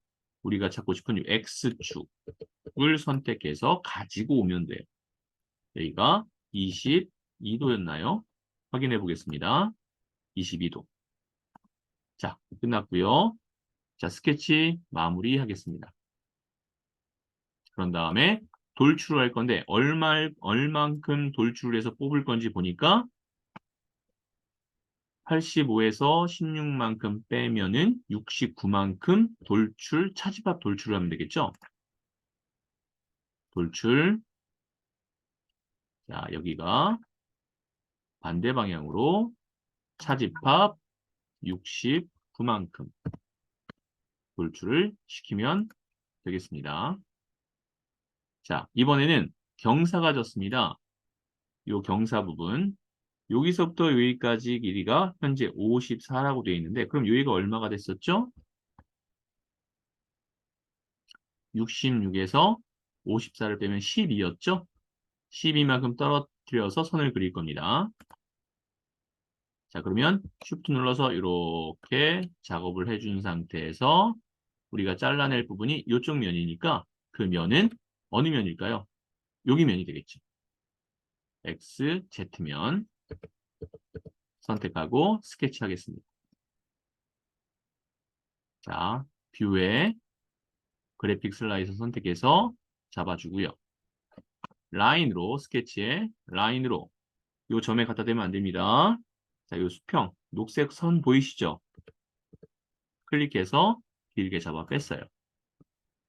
우리가 찾고 싶은 요 X축을 선택해서 가지고 오면 돼요. 여기가 22도였나요? 확인해 보겠습니다. 22도. 자, 끝났고요. 자, 스케치 마무리하겠습니다. 그런 다음에 돌출을 할 건데 얼만큼 돌출을 해서 뽑을 건지 보니까 85에서 16만큼 빼면은 69만큼 차집합 돌출을 하면 되겠죠? 돌출. 자, 여기가 반대 방향으로 차집합 69만큼 돌출을 시키면 되겠습니다. 자, 이번에는 경사가 졌습니다. 이 경사 부분. 여기서부터 여기까지 길이가 현재 54라고 되어 있는데 그럼 여기가 얼마가 됐었죠? 66에서 54를 빼면 12였죠? 12만큼 떨어뜨려서 선을 그릴 겁니다. 자, 그러면 Shift 눌러서 이렇게 작업을 해준 상태에서 우리가 잘라낼 부분이 이쪽 면이니까 그 면은 어느 면일까요? 여기 면이 되겠죠. X, Z면 선택하고 스케치 하겠습니다. 자, 뷰에 그래픽 슬라이서 선택해서 잡아주고요. 라인으로 스케치에 라인으로 요 점에 갖다 대면 안 됩니다. 자, 요 수평 녹색 선 보이시죠? 클릭해서 길게 잡아 뺐어요.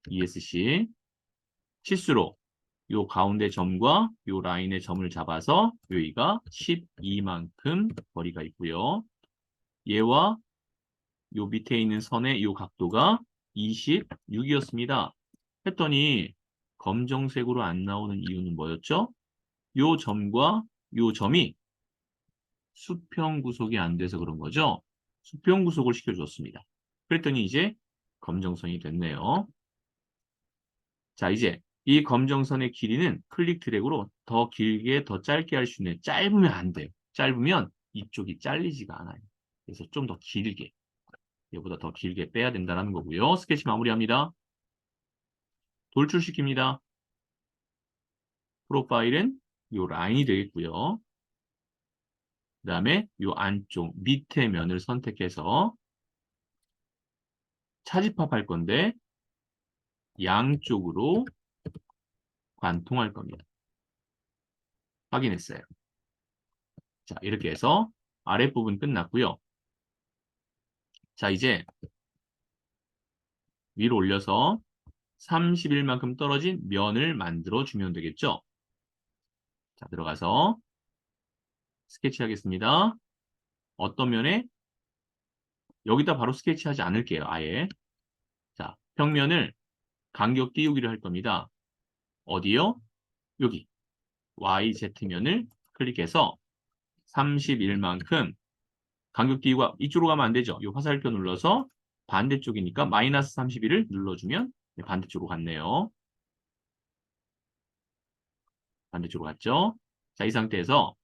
ESC 치수로 요 가운데 점과 요 라인의 점을 잡아서 여기가 12만큼 거리가 있고요. 얘와 요 밑에 있는 선의 요 각도가 26이었습니다. 했더니 검정색으로 안 나오는 이유는 뭐였죠? 요 점과 요 점이 수평 구속이 안 돼서 그런 거죠. 수평 구속을 시켜줬습니다. 그랬더니 이제 검정선이 됐네요. 자, 이제 이 검정선의 길이는 클릭 드래그로 더 길게, 더 짧게 할 수 있는 짧으면 안 돼요. 짧으면 이쪽이 잘리지가 않아요. 그래서 좀 더 길게, 얘보다 더 길게 빼야 된다는 거고요. 스케치 마무리합니다. 돌출시킵니다. 프로파일은 이 라인이 되겠고요. 그 다음에 이 안쪽 밑에 면을 선택해서 차집합할 건데 양쪽으로 관통할 겁니다. 확인했어요. 자, 이렇게 해서 아랫부분 끝났고요. 자, 이제 위로 올려서 31만큼 떨어진 면을 만들어 주면 되겠죠. 자, 들어가서 스케치 하겠습니다. 어떤 면에? 여기다 바로 스케치하지 않을게요. 아예. 자, 평면을 간격 띄우기를 할 겁니다. 어디요? 여기 YZ면을 클릭해서 31만큼 간격 띄우고 이쪽으로 가면 안 되죠. 이 화살표 눌러서 반대쪽이니까 마이너스 31을 눌러주면 반대쪽으로 갔네요. 반대쪽으로 갔죠. 자, 이 상태에서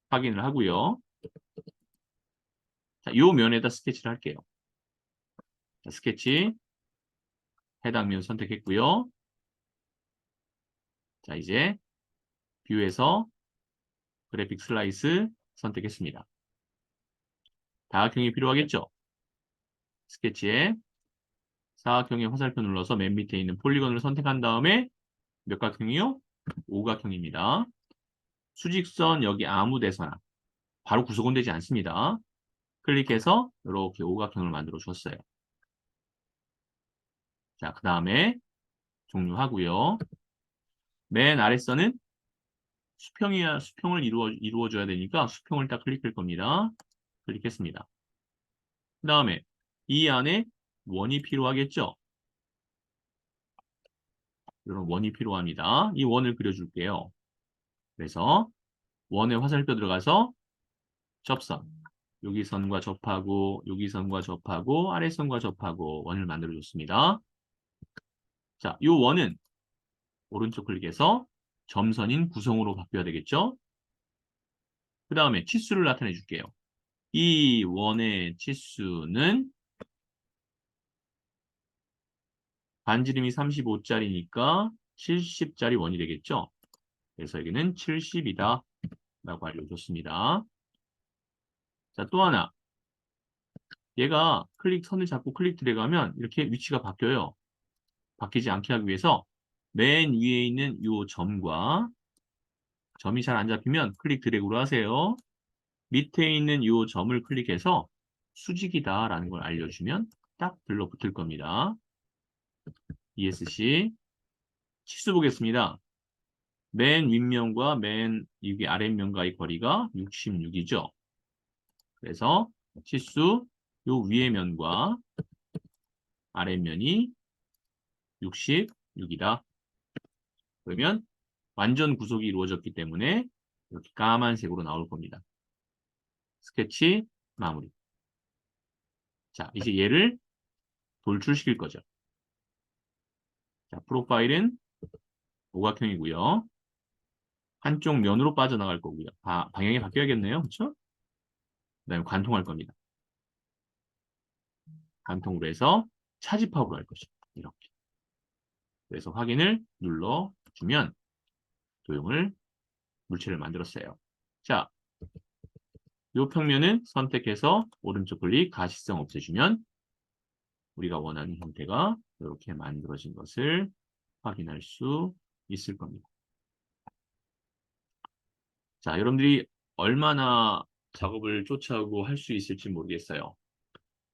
확인을 하고요. 자, 이 면에다 스케치를 할게요. 자, 스케치 해당 면 선택했고요. 자, 이제 뷰에서 그래픽 슬라이스 선택했습니다. 다각형이 필요하겠죠. 스케치에 사각형의 화살표 눌러서 맨 밑에 있는 폴리건을 선택한 다음에 몇 각형이요? 오각형입니다. 수직선 여기 아무 데서나 바로 구속은 되지 않습니다. 클릭해서 이렇게 오각형을 만들어 줬어요. 자, 그 다음에 종료하고요. 맨 아랫선은 수평을 이루어줘야 되니까 수평을 딱 클릭할 겁니다. 클릭했습니다. 그 다음에 이 안에 원이 필요하겠죠? 이런 원이 필요합니다. 이 원을 그려줄게요. 그래서 원에 화살표 들어가서 접선. 여기 선과 접하고 여기 선과 접하고 아래 선과 접하고 원을 만들어줬습니다. 자, 이 원은 오른쪽 클릭해서 점선인 구성으로 바뀌어야 되겠죠? 그 다음에 치수를 나타내 줄게요. 이 원의 치수는 반지름이 35짜리니까 70짜리 원이 되겠죠? 그래서 여기는 70이다 라고 알려줬습니다. 자, 또 하나. 얘가 선을 잡고 클릭 드래그하면 이렇게 위치가 바뀌어요. 바뀌지 않게 하기 위해서 맨 위에 있는 이 점과 점이 잘 안 잡히면 클릭 드래그로 하세요. 밑에 있는 이 점을 클릭해서 수직이다라는 걸 알려주면 딱 들러붙을 겁니다. ESC 치수 보겠습니다. 맨 윗면과 맨 여기 아랫면과의 거리가 66이죠. 그래서 치수 요 위의 면과 아랫면이 66이다. 그러면 완전 구속이 이루어졌기 때문에 이렇게 까만색으로 나올 겁니다. 스케치 마무리. 자, 이제 얘를 돌출시킬 거죠. 자, 프로파일은 오각형이고요. 한쪽 면으로 빠져나갈 거고요. 방향이 바뀌어야겠네요. 그렇죠? 그다음에 관통할 겁니다. 관통으로 해서 차집합으로 할 것이죠. 이렇게. 그래서 확인을 눌러주면 도형을 물체를 만들었어요. 자, 이 평면은 선택해서 오른쪽 클릭 가시성 없애주면 우리가 원하는 형태가 이렇게 만들어진 것을 확인할 수 있을 겁니다. 자, 여러분들이 얼마나 작업을 쫓아오고 할 수 있을지 모르겠어요.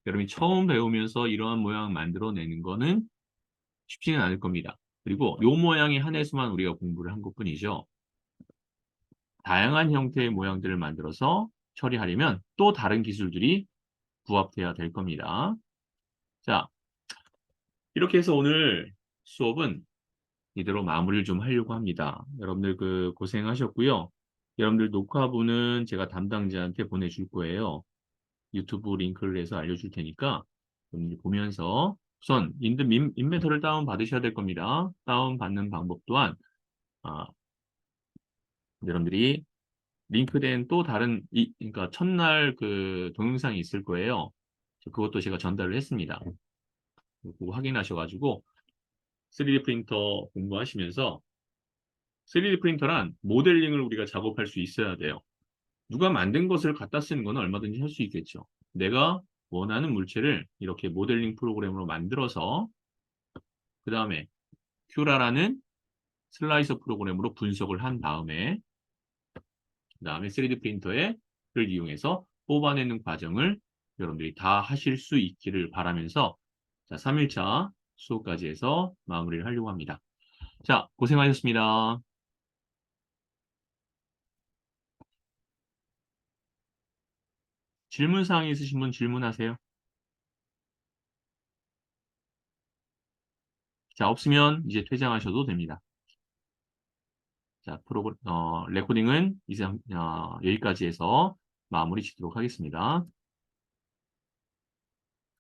여러분이 처음 배우면서 이러한 모양 만들어내는 거는 쉽지는 않을 겁니다. 그리고 이 모양에 한해서만 우리가 공부를 한 것뿐이죠. 다양한 형태의 모양들을 만들어서 처리하려면 또 다른 기술들이 부합돼야 될 겁니다. 자, 이렇게 해서 오늘 수업은 이대로 마무리를 좀 하려고 합니다. 여러분들 고생하셨고요. 여러분들 녹화본은 제가 담당자한테 보내줄 거예요. 유튜브 링크를 해서 알려줄 테니까 여러분들 보면서 우선 인벤토를 다운 받으셔야 될 겁니다. 다운 받는 방법 또한 여러분들이 링크된 또 다른 그러니까 첫날 동영상이 있을 거예요. 그것도 제가 전달을 했습니다. 그거 확인하셔가지고 3D 프린터 공부하시면서 3D 프린터란 모델링을 우리가 작업할 수 있어야 돼요. 누가 만든 것을 갖다 쓰는 건 얼마든지 할 수 있겠죠. 내가 원하는 물체를 이렇게 모델링 프로그램으로 만들어서 그 다음에 큐라라는 슬라이서 프로그램으로 분석을 한 다음에 그 다음에 3D 프린터를 이용해서 뽑아내는 과정을 여러분들이 다 하실 수 있기를 바라면서 자, 3일차 수업까지 해서 마무리를 하려고 합니다. 자, 고생하셨습니다. 질문사항이 있으신 분 질문하세요. 자, 없으면 이제 퇴장하셔도 됩니다. 자, 레코딩은 이상, 여기까지 해서 마무리 짓도록 하겠습니다.